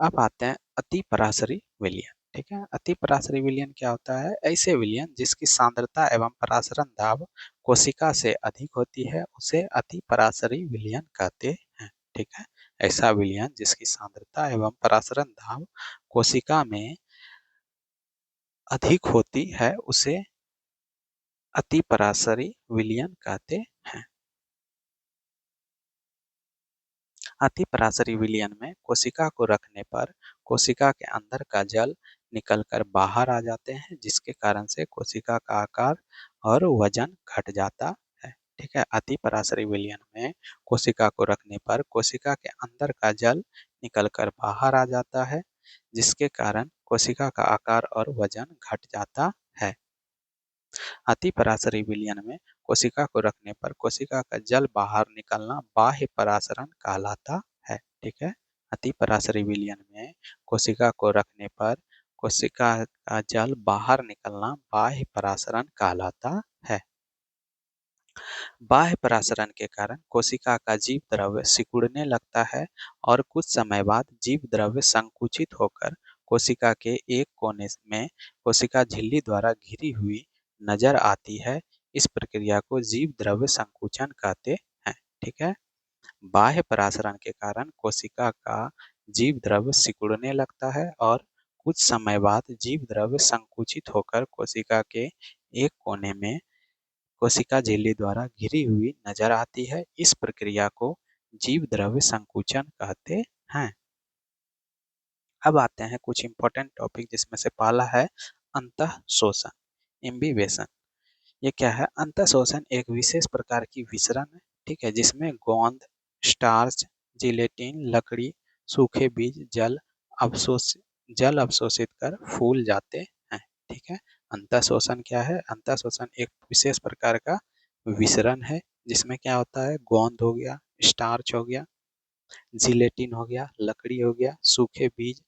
अब आते हैं अतिपराशरी विलयन। ठीक है, अतिपराशरी विलयन क्या होता है? ऐसे विलयन जिसकी सांद्रता एवं परासरण दाब कोशिका से अधिक होती है, उसे अतिपराशरी विलयन कहते हैं। ठीक है, ऐसा विलयन जिसकी सांद्रता एवं परासरण दाब कोशिका में अधिक होती है, उसे अतिपराशरी विलयन कहते हैं। अतिपराशरी विलयन में कोशिका को रखने पर कोशिका के अंदर का जल निकलकर बाहर आ जाते हैं, जिसके कारण से कोशिका का आकार और वजन घट जाता है। ठीक है, अतिपराशरी विलयन में कोशिका को रखने पर कोशिका के अंदर का जल निकलकर बाहर आ जाता है, जिसके कारण कोशिका का आकार और वजन घट जाता है। अतिपराशरी विलयन में कोशिका को रखने पर कोशिका का जल बाहर निकलना बाह्य परासरण कहलाता है। ठीक है, अति पराशरी विलयन में कोशिका को रखने पर कोशिका का जल बाहर निकलना बाह्य परासरण कहलाता है। बाह्य परासरण के कारण कोशिका का जीव द्रव्य सिकुड़ने लगता है और कुछ समय बाद जीव द्रव्य संकुचित होकर कोशिका के एक कोने में कोशिका झिल्ली द्वारा घिरी हुई नजर आती है। इस प्रक्रिया को जीव द्रव्य संकुचन कहते हैं। ठीक है। बाह्य परासरण के कारण कोशिका का जीव द्रव्य सिकुड़ने लगता है और कुछ समय बाद जीव द्रव्य संकुचित होकर कोशिका के एक कोने में कोशिका झिल्ली द्वारा घिरी हुई नजर आती है। इस प्रक्रिया को जीव द्रव्य संकुचन कहते हैं। अब आते हैं कुछ इंपॉर्टेंट टॉपिक, जिसमें से पहला है अंतः शोषण, इम्बिबेशन। ये क्या है? अंतः शोषण एक विशेष प्रकार की विसरण है, ठीक है, जिसमें गोंद, स्टार्च, जिलेटिन, लकड़ी, सूखे बीज जल अवशोषित कर फूल जाते हैं। ठीक है। अंतः शोषण क्या है? अंतः शोषण एक विशेष प्रकार का विसरण है, जिसमें क्या होता है? गोंद हो गया, स्टार्च हो गया, जिलेटिन हो गया, लकड़ी हो गया, सूखे बीज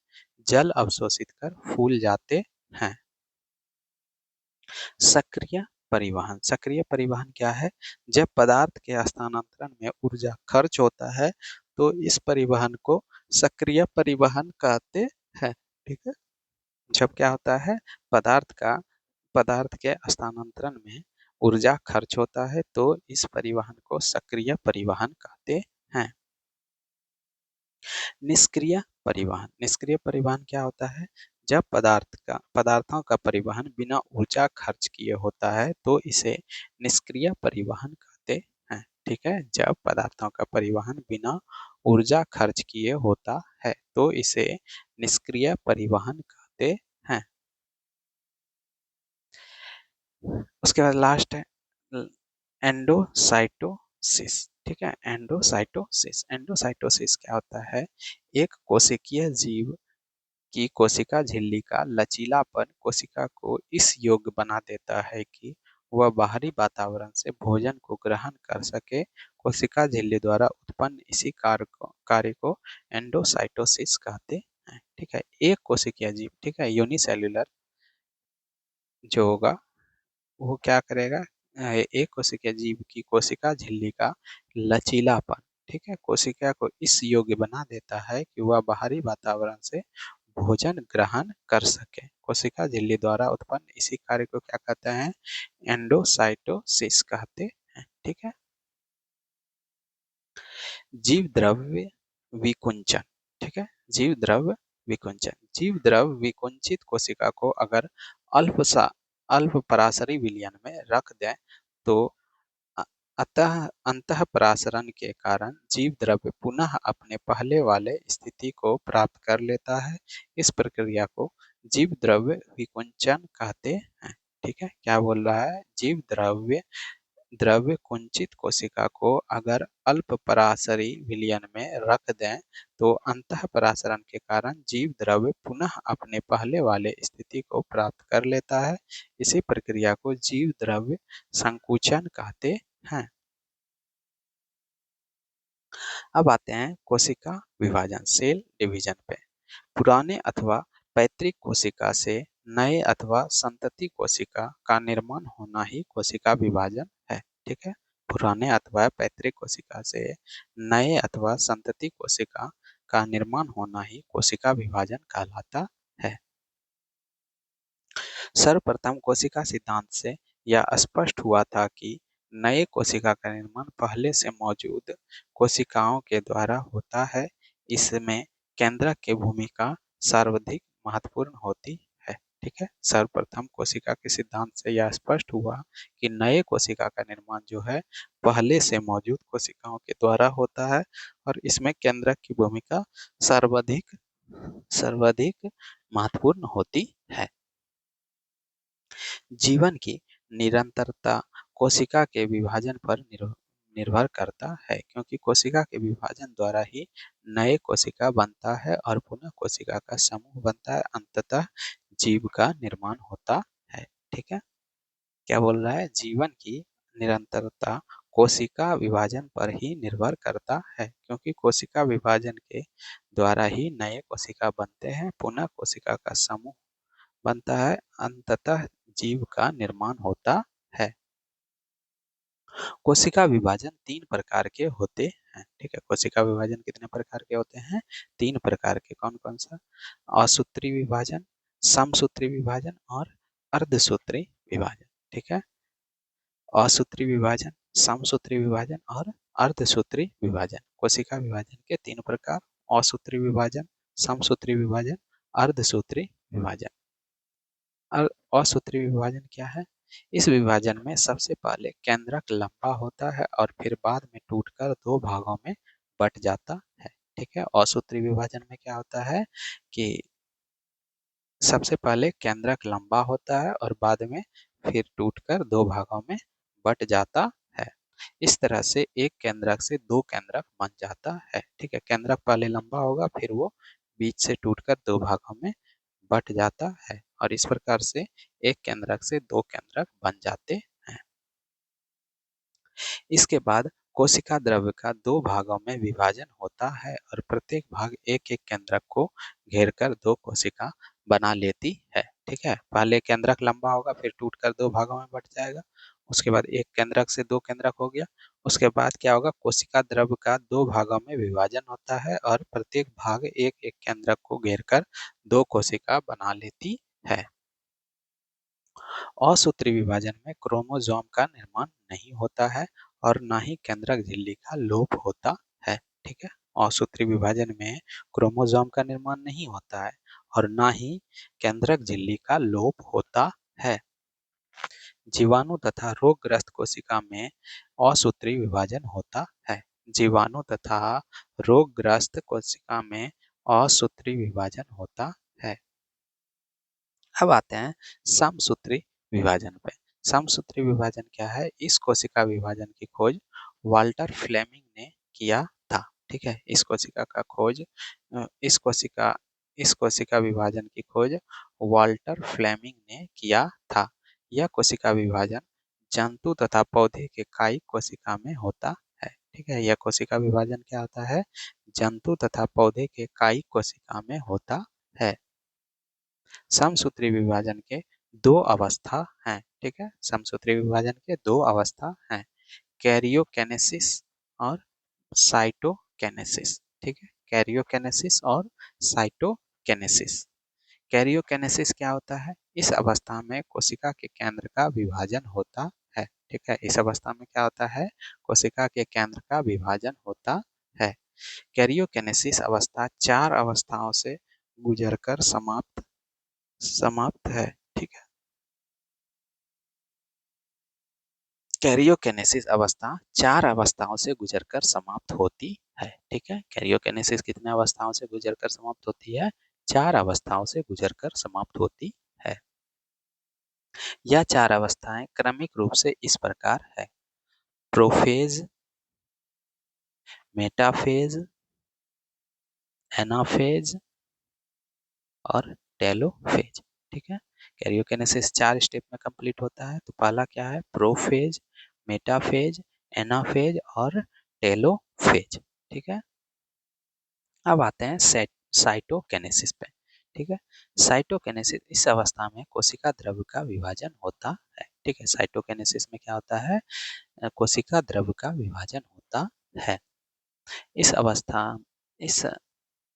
जल अवशोषित कर फूल जाते हैं। सक्रिय परिवहन। सक्रिय परिवहन क्या है? जब पदार्थ के स्थानांतरण में ऊर्जा खर्च होता है तो इस परिवहन को सक्रिय परिवहन कहते हैं। ठीक है। जब क्या होता है? पदार्थ के स्थानांतरण में ऊर्जा खर्च होता है तो इस परिवहन को सक्रिय परिवहन कहते हैं। निष्क्रिय परिवहन। निष्क्रिय परिवहन क्या होता है? जब पदार्थों का परिवहन बिना ऊर्जा खर्च किए होता है तो इसे निष्क्रिय परिवहन कहते हैं। ठीक है। जब पदार्थों का परिवहन बिना ऊर्जा खर्च किए होता है तो इसे निष्क्रिय परिवहन कहते हैं। उसके बाद लास्ट है एंडोसाइटोसिस। ठीक है। एंडोसाइटोसिस। एंडोसाइटोसिस क्या होता है? एक कोशिकीय जीव की कोशिका झिल्ली का लचीलापन कोशिका को इस योग्य बना देता है कि वह बाहरी वातावरण से भोजन को ग्रहण कर सके। कोशिका झिल्ली द्वारा उत्पन्न इसी कार्य को एंडोसाइटोसिस कहते हैं। ठीक है। एक कोशिकीय जीव, ठीक है, यूनिसेल्युलर जो होगा वो क्या करेगा? एक कोशिकीय जीव की कोशिका झिल्ली का लचीलापन, ठीक है, कोशिका को इस योग्य बना देता है कि वह बाहरी वातावरण से भोजन ग्रहण कर सके। कोशिका झिल्ली द्वारा उत्पन्न इसी कार्य को क्या कहते हैं? एंडोसाइटोसिस कहते हैं। ठीक है। जीव द्रव्य विकुंचन। ठीक है। जीव द्रव्य विकुंचन। जीव द्रव्य विकुंचित कोशिका को अगर अल्प पराशरी विलयन में रख दें तो अ- अतः अंतः परासरण के कारण जीव द्रव्य पुनः अपने पहले वाले स्थिति को प्राप्त कर लेता है। इस प्रक्रिया को जीव द्रव्य विकुंचन कहते हैं। ठीक है। क्या बोल रहा है? जीव द्रव्य कुंचित कोशिका को अगर अल्प पराशरी विलयन में रख दें तो अंतः परासरण के कारण जीव द्रव्य पुनः अपने पहले वाले स्थिति को प्राप्त कर लेता है। इसी प्रक्रिया को जीव द्रव्य संकुचन कहते हैं। अब आते हैं कोशिका विभाजन, सेल डिवीजन पे। पुराने अथवा पैतृक कोशिका से नए अथवा संतति कोशिका का निर्माण होना ही कोशिका विभाजन है। ठीक है। पुराने अथवा पैतृक कोशिका से नए अथवा संतति कोशिका का निर्माण होना ही कोशिका विभाजन कहलाता है। सर्वप्रथम कोशिका सिद्धांत से यह स्पष्ट हुआ था कि नए कोशिका का निर्माण पहले से मौजूद कोशिकाओं के द्वारा होता है। इसमें केंद्रक की भूमिका सर्वाधिक महत्वपूर्ण होती है। ठीक है। सर्वप्रथम कोशिका के सिद्धांत से यह स्पष्ट हुआ कि नए कोशिका का निर्माण जो है पहले से मौजूद कोशिकाओं के द्वारा होता है और इसमें केंद्रक की भूमिका सर्वाधिक सर्वाधिक महत्वपूर्ण होती है। जीवन की निरंतरता कोशिका के विभाजन पर निर्भर करता है, क्योंकि कोशिका के विभाजन द्वारा ही नए कोशिका बनता है और पुनः कोशिका का समूह बनता है, अंततः जीव का निर्माण होता है। ठीक है। क्या बोल रहा है? जीवन की निरंतरता कोशिका विभाजन पर ही निर्भर करता है, क्योंकि कोशिका विभाजन के द्वारा ही नए कोशिका बनते हैं, पुनः कोशिका का समूह बनता है, अंततः जीव का निर्माण होता है। कोशिका विभाजन 3 प्रकार के होते हैं। ठीक है, कोशिका विभाजन कितने प्रकार के होते हैं? 3 प्रकार के। कौन कौन सा? असूत्री विभाजन, समसूत्री विभाजन और अर्धसूत्री विभाजन। ठीक है, असूत्री विभाजन, समसूत्री विभाजन और अर्धसूत्री विभाजन। कोशिका विभाजन के 3 प्रकार: असूत्री विभाजन, समसूत्री विभाजन, अर्धसूत्री विभाजन। असूत्री विभाजन क्या है? इस विभाजन में सबसे पहले केंद्रक लंबा होता है और फिर बाद में टूटकर 2 भागों में बट जाता है। ठीक है, असूत्री विभाजन में क्या होता है कि सबसे पहले केंद्रक लंबा होता है और बाद में फिर टूटकर 2 भागों में बट जाता है। इस तरह से एक केंद्रक से 2 केंद्रक बन जाता है। ठीक है, केंद्रक पहले लंबा होगा, फिर वो बीच से टूटकर 2 भागों में बट जाता है और इस प्रकार से एक केंद्रक से 2 केंद्रक बन जाते हैं। इसके बाद कोशिका द्रव्य का 2 भागों में विभाजन होता है और प्रत्येक भाग एक एक केंद्रक को घेरकर 2 कोशिका बना लेती है। ठीक है, पहले केंद्रक लंबा होगा, फिर टूटकर 2 भागों में बट जाएगा। उसके बाद एक केंद्रक से 2 केंद्रक हो गया। उसके बाद क्या होगा? कोशिका द्रव्य का 2 भागों में विभाजन होता है और प्रत्येक भाग एक एक केंद्रक को घेरकर 2 कोशिका बना लेती है। असूत्री विभाजन में क्रोमोसोम का निर्माण नहीं होता है और ना ही केंद्रक झिल्ली का लोप होता है। ठीक है, असूत्री विभाजन में क्रोमोसोम का निर्माण नहीं होता है और ना ही केंद्रक झिल्ली का लोप होता है। जीवाणु तथा रोगग्रस्त कोशिका में असूत्री विभाजन होता है। जीवाणु तथा रोगग्रस्त कोशिका में असूत्री विभाजन होता है। अब आते हैं समसूत्री विभाजन पे। समसूत्री विभाजन क्या है? इस कोशिका विभाजन की खोज वाल्टर फ्लेमिंग ने किया था। ठीक है, इस कोशिका का खोज इस कोशिका विभाजन की खोज वाल्टर फ्लेमिंग ने किया था। यह कोशिका विभाजन जंतु तथा पौधे के कायिक कोशिका में होता है। ठीक है, यह कोशिका विभाजन क्या होता है? जंतु तथा पौधे के कायिक कोशिका में होता है। समसूत्री विभाजन के 2 अवस्था हैं। ठीक है, समसूत्री विभाजन के 2 अवस्था हैं, कैरियोकेनेसिस और साइटोकेनेसिस। ठीक है, कैरियोकेनेसिस और साइटोकेनेसिस। कैरियोकेनेसिस क्या होता है? इस अवस्था में कोशिका के केंद्र का विभाजन होता है। ठीक है, इस अवस्था में क्या होता है? कोशिका के केंद्र का विभाजन होता है। कैरियोकेनेसिस अवस्था 4 अवस्थाओं से गुजरकर समाप्त है। ठीक है, कैरियोकेनेसिस अवस्था 4 अवस्थाओं से गुजरकर समाप्त होती है। ठीक है, कैरियोकेनेसिस कितने अवस्थाओं से गुजरकर समाप्त होती है? 4 अवस्थाओं से गुजरकर समाप्त होती है। यह 4 अवस्थाएं क्रमिक रूप से इस प्रकार है: प्रोफेज, मेटाफेज, एनाफेज और टेलोफेज। ठीक है, कैरियोकेनेसिस 4 स्टेप में कंप्लीट होता है। तो पहला क्या है? प्रोफेज, मेटाफेज, एनाफेज और टेलोफेज। ठीक है, अब आते हैं साइटोकेनेसिस पे। ठीक है, साइटोकेनेसिस इस अवस्था में कोशिका द्रव्य का विभाजन होता है। ठीक है, साइटोकेनेसिस में क्या होता है? कोशिका द्रव्य का विभाजन होता है। इस अवस्था इस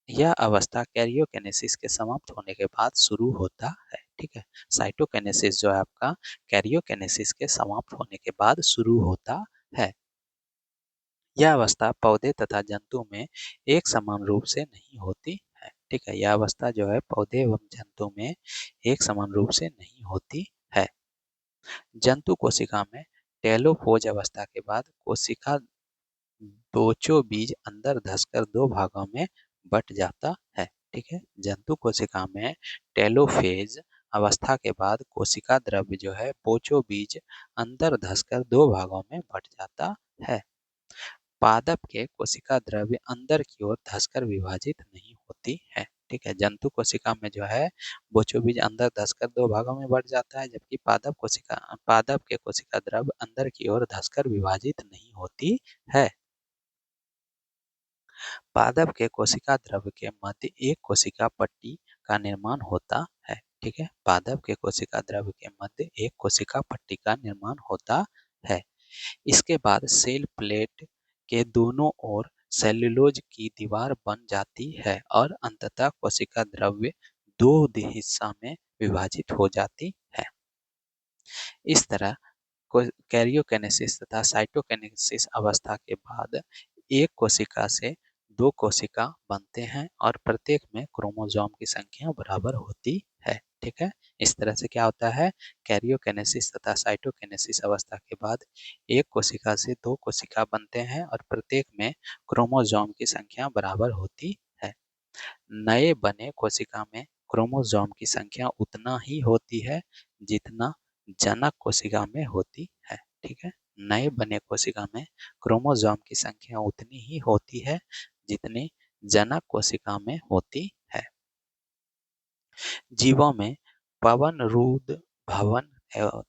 यह अवस्था कैरियोकेनेसिस के समाप्त होने के बाद शुरू होता है। ठीक है, साइटोकेनेसिस जो है आपका कैरियोकेनेसिस के समाप्त होने के बाद शुरू होता है। यह अवस्था पौधे तथा जंतु में एक समान रूप से नहीं होती है। ठीक है, यह अवस्था जो है पौधे एवं जंतु में एक समान रूप से नहीं होती है। जंतु कोशिका में टेलोफोज अवस्था के बाद कोशिका दोचो बीज अंदर धंसकर 2 भागों में बट जाता है। ठीक है, जंतु कोशिका में टेलोफेज अवस्था के बाद कोशिका द्रव्य जो है पोचो बीज अंदर धंसकर 2 भागों में बट जाता है। पादप के कोशिका द्रव्य अंदर की ओर धंसकर विभाजित नहीं होती है। ठीक है। जंतु कोशिका में जो है बोचो बीज अंदर धंसकर दो भागों में बढ़ जाता है, जबकि पादप के कोशिका द्रव अंदर की ओर धंसकर विभाजित नहीं होती है। पादप के कोशिका द्रव के मध्य एक कोशिका पट्टी का निर्माण होता है। ठीक है। पादप के कोशिका द्रव के मध्य एक कोशिका पट्टी का निर्माण होता है। इसके बाद सेल प्लेट के दोनों ओर सेल्यूलोज की दीवार बन जाती है और अंततः कोशिका द्रव्य दो हिस्सा में विभाजित हो जाती है। इस तरह कैरियोकिनेसिस तथा साइटोकिनेसिस अवस्था के बाद एक कोशिका से दो कोशिका बनते हैं और प्रत्येक में क्रोमोसोम की संख्या बराबर होती है। ठीक है। इस तरह से क्या होता है, कैरियोकिनेसिस तथा साइटोकिनेसिस अवस्था के बाद एक कोशिका से दो कोशिका बनते हैं और प्रत्येक में क्रोमोसोम की संख्या बराबर होती है। नए बने कोशिका में क्रोमोसोम की संख्या उतना ही होती है जितना जनक कोशिका में होती है। ठीक है। नए बने कोशिका में क्रोमोसोम की संख्या उतनी ही होती है जितनी जनक कोशिका में होती है। जीवों में पवन रूद भवन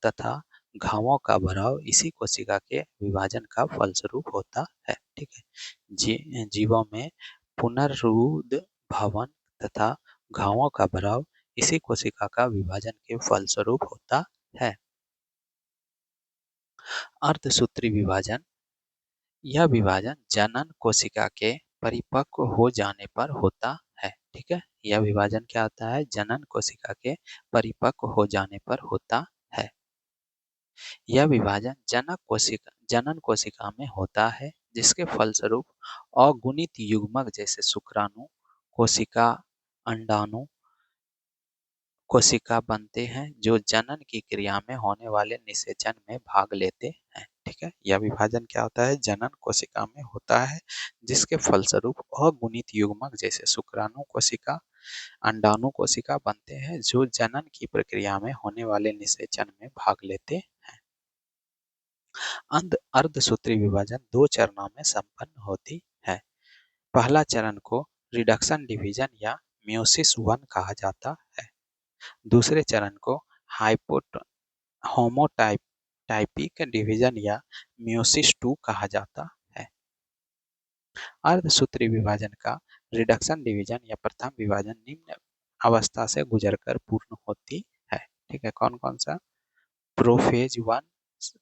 तथा घावों का भराव इसी कोशिका के विभाजन का फलस्वरूप होता है। ठीक है। जीवों में पुनर्रूद भवन तथा घावों का भराव इसी कोशिका का विभाजन के फलस्वरूप होता है। अर्धसूत्री विभाजन, यह विभाजन जनन कोशिका के परिपक्व हो जाने पर होता है। ठीक है। यह विभाजन क्या होता है, जनन कोशिका के परिपक्व हो जाने पर होता है। यह विभाजन जनन कोशिका में होता है, जिसके फलस्वरूप अगुणित युग्मक जैसे शुक्राणु कोशिका, अंडाणु कोशिका बनते हैं जो जनन की क्रिया में होने वाले निषेचन में भाग लेते हैं। ठीक है। यह विभाजन क्या होता है, जनन कोशिका में होता है, जिसके फलस्वरूप अगुणित युग्मक जैसे शुक्राणु कोशिका, अंडाणु कोशिका बनते हैं जो जनन की प्रक्रिया में होने वाले निषेचन में भाग लेते हैं। अर्धसूत्री विभाजन दो चरणों में संपन्न होती है। पहला चरण को रिडक्शन डिवीजन या मियोसिस 1 कहा जाता है। दूसरे चरण को होमोटाइपिक डिवीजन या मियोसिस 2 कहा जाता है। अर्धसूत्री विभाजन का रिडक्शन डिवीजन या प्रथम विभाजन निम्न अवस्था से गुजरकर पूर्ण होती है। ठीक है। कौन कौन सा, प्रोफेज 1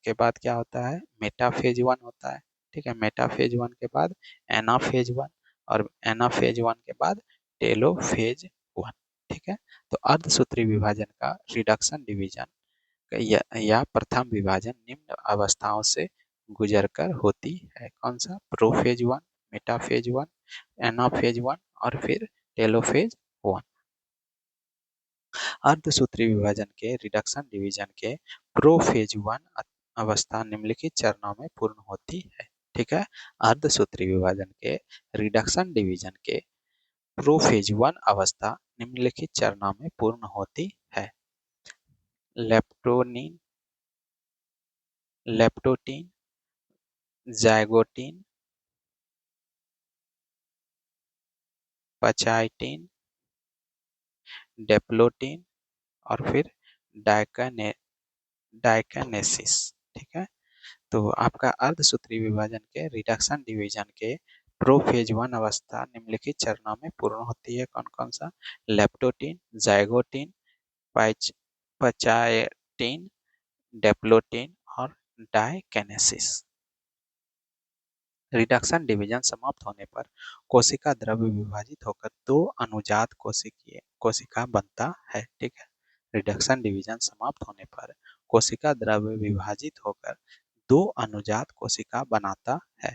के बाद क्या होता है, मेटाफेज 1 होता है। ठीक है। मेटाफेज 1 के बाद एनाफेज 1 और एनाफेज 1 के बाद टेलोफेज 1। ठीक है। तो अर्धसूत्री विभाजन का रिडक्शन डिवीजन या प्रथम विभाजन निम्न अवस्थाओं से गुजरकर होती है। कौन सा, प्रोफेज 1, मेटाफेज 1, एनाफेज 1 और फिर टेलोफेज 1। अर्धसूत्री विभाजन के रिडक्शन डिवीजन के प्रोफेज 1 अवस्था निम्नलिखित चरणों में पूर्ण होती है। ठीक है। अर्धसूत्री विभाजन के रिडक्शन डिवीजन के प्रोफेज 1 अवस्था निम्नलिखित चरणों में पूर्ण होती है। लेप्टोटीन, जाइगोटीन, पचाइटीन, डेप्लोटीन और फिर डाइकनेसिस। ठीक है। तो आपका अर्धसूत्री विभाजन के रिडक्शन डिवीजन के प्रोफेज 1 अवस्था निम्नलिखित चरणों में पूर्ण होती है। कौन कौन सा, लेप्टोटीन, जाइगोटीन, पचाइटीन, डेप्लोटीन और डाइकनेसिस। रिडक्शन डिवीजन समाप्त होने पर कोशिका द्रव्य विभाजित होकर दो अनुजात कोशिका बनता है। ठीक है। रिडक्शन डिवीजन समाप्त होने पर कोशिका द्रव्य विभाजित होकर दो अनुजात कोशिका बनाता है।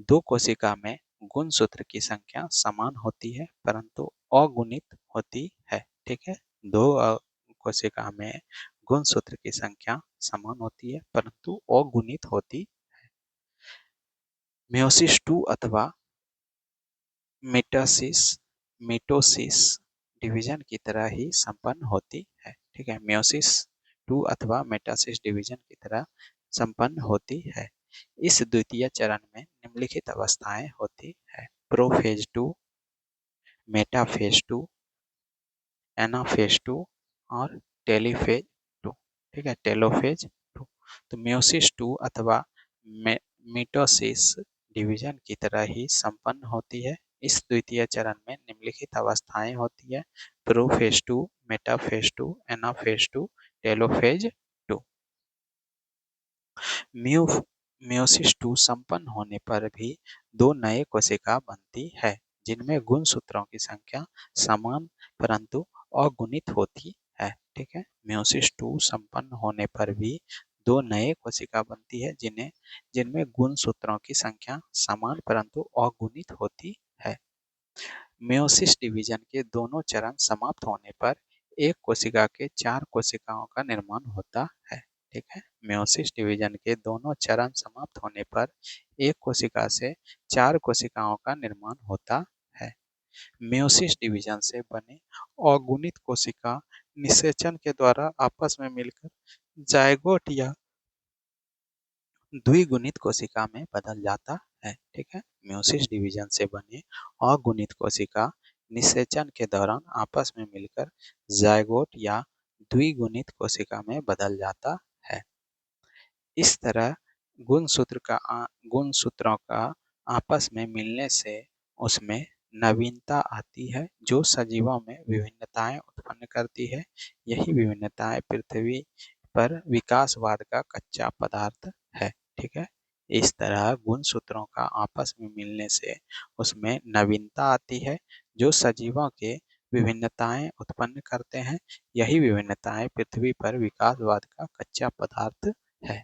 दो कोशिका में गुणसूत्र की संख्या समान होती है परंतु अगुणित होती है। ठीक है। दो कोशिका में गुणसूत्र की संख्या समान होती है परंतु अगुणित होती। मियोसिस 2 अथवा मिटोसिस डिवीजन की तरह ही संपन्न होती है। ठीक है। मियोसिस 2 अथवा मेटासिस डिवीजन की तरह संपन्न होती है। इस द्वितीय चरण में निम्नलिखित अवस्थाएं होती है, प्रोफेज 2, मेटाफेज 2, एनाफेज 2 और टेलीफेज 2। ठीक है, टेलोफेज 2। तो मियोसिस 2 अथवा मिटोसिस डिवीजन की तरह ही संपन्न होती है। इस द्वितीय चरण में निम्नलिखित अवस्थाएं होती है: prophase 2, metaphase 2, anaphase 2, telophase 2। Mu meiosis 2 संपन्न होने पर भी दो नए कोशिका बनती है, जिनमें गुणसूत्रों की संख्या समान परंतु अगुणित होती है। ठीक है, मियोसिस 2 संपन्न होने पर भी दो नए कोशिका बनती है, जिनमें गुणसूत्रों की संख्या समान परंतु अगुणित होती है। मियोसिस डिवीजन के दोनों चरण समाप्त होने पर एक कोशिका के 4 कोशिकाओं का निर्माण होता है। ठीक है, मियोसिस डिवीजन के दोनों चरण समाप्त होने पर एक कोशिका से 4 कोशिकाओं का निर्माण होता है। मियोसिस डिवीजन से बने अगुणित कोशिका निषेचन के द्वारा आपस में मिलकर जायगोट या द्विगुणित कोशिका में बदल जाता है। ठीक है, मियोसिस डिवीजन से बने अगुणित कोशिका निषेचन के दौरान आपस में मिलकर जायगोट या द्विगुणित कोशिका में बदल जाता है। इस तरह गुणसूत्रों का आपस में मिलने से उसमें नवीनता आती है, जो सजीवों में विभिन्नताएं उत्पन्न करती है। यही विभिन्नताएं पृथ्वी पर विकासवाद का कच्चा पदार्थ है। ठीक है, इस तरह गुणसूत्रों का आपस में मिलने से उसमें नवीनता आती है, जो सजीवों के विभिन्नताएं उत्पन्न करते हैं। यही विभिन्नताएं पृथ्वी पर विकासवाद का कच्चा पदार्थ है।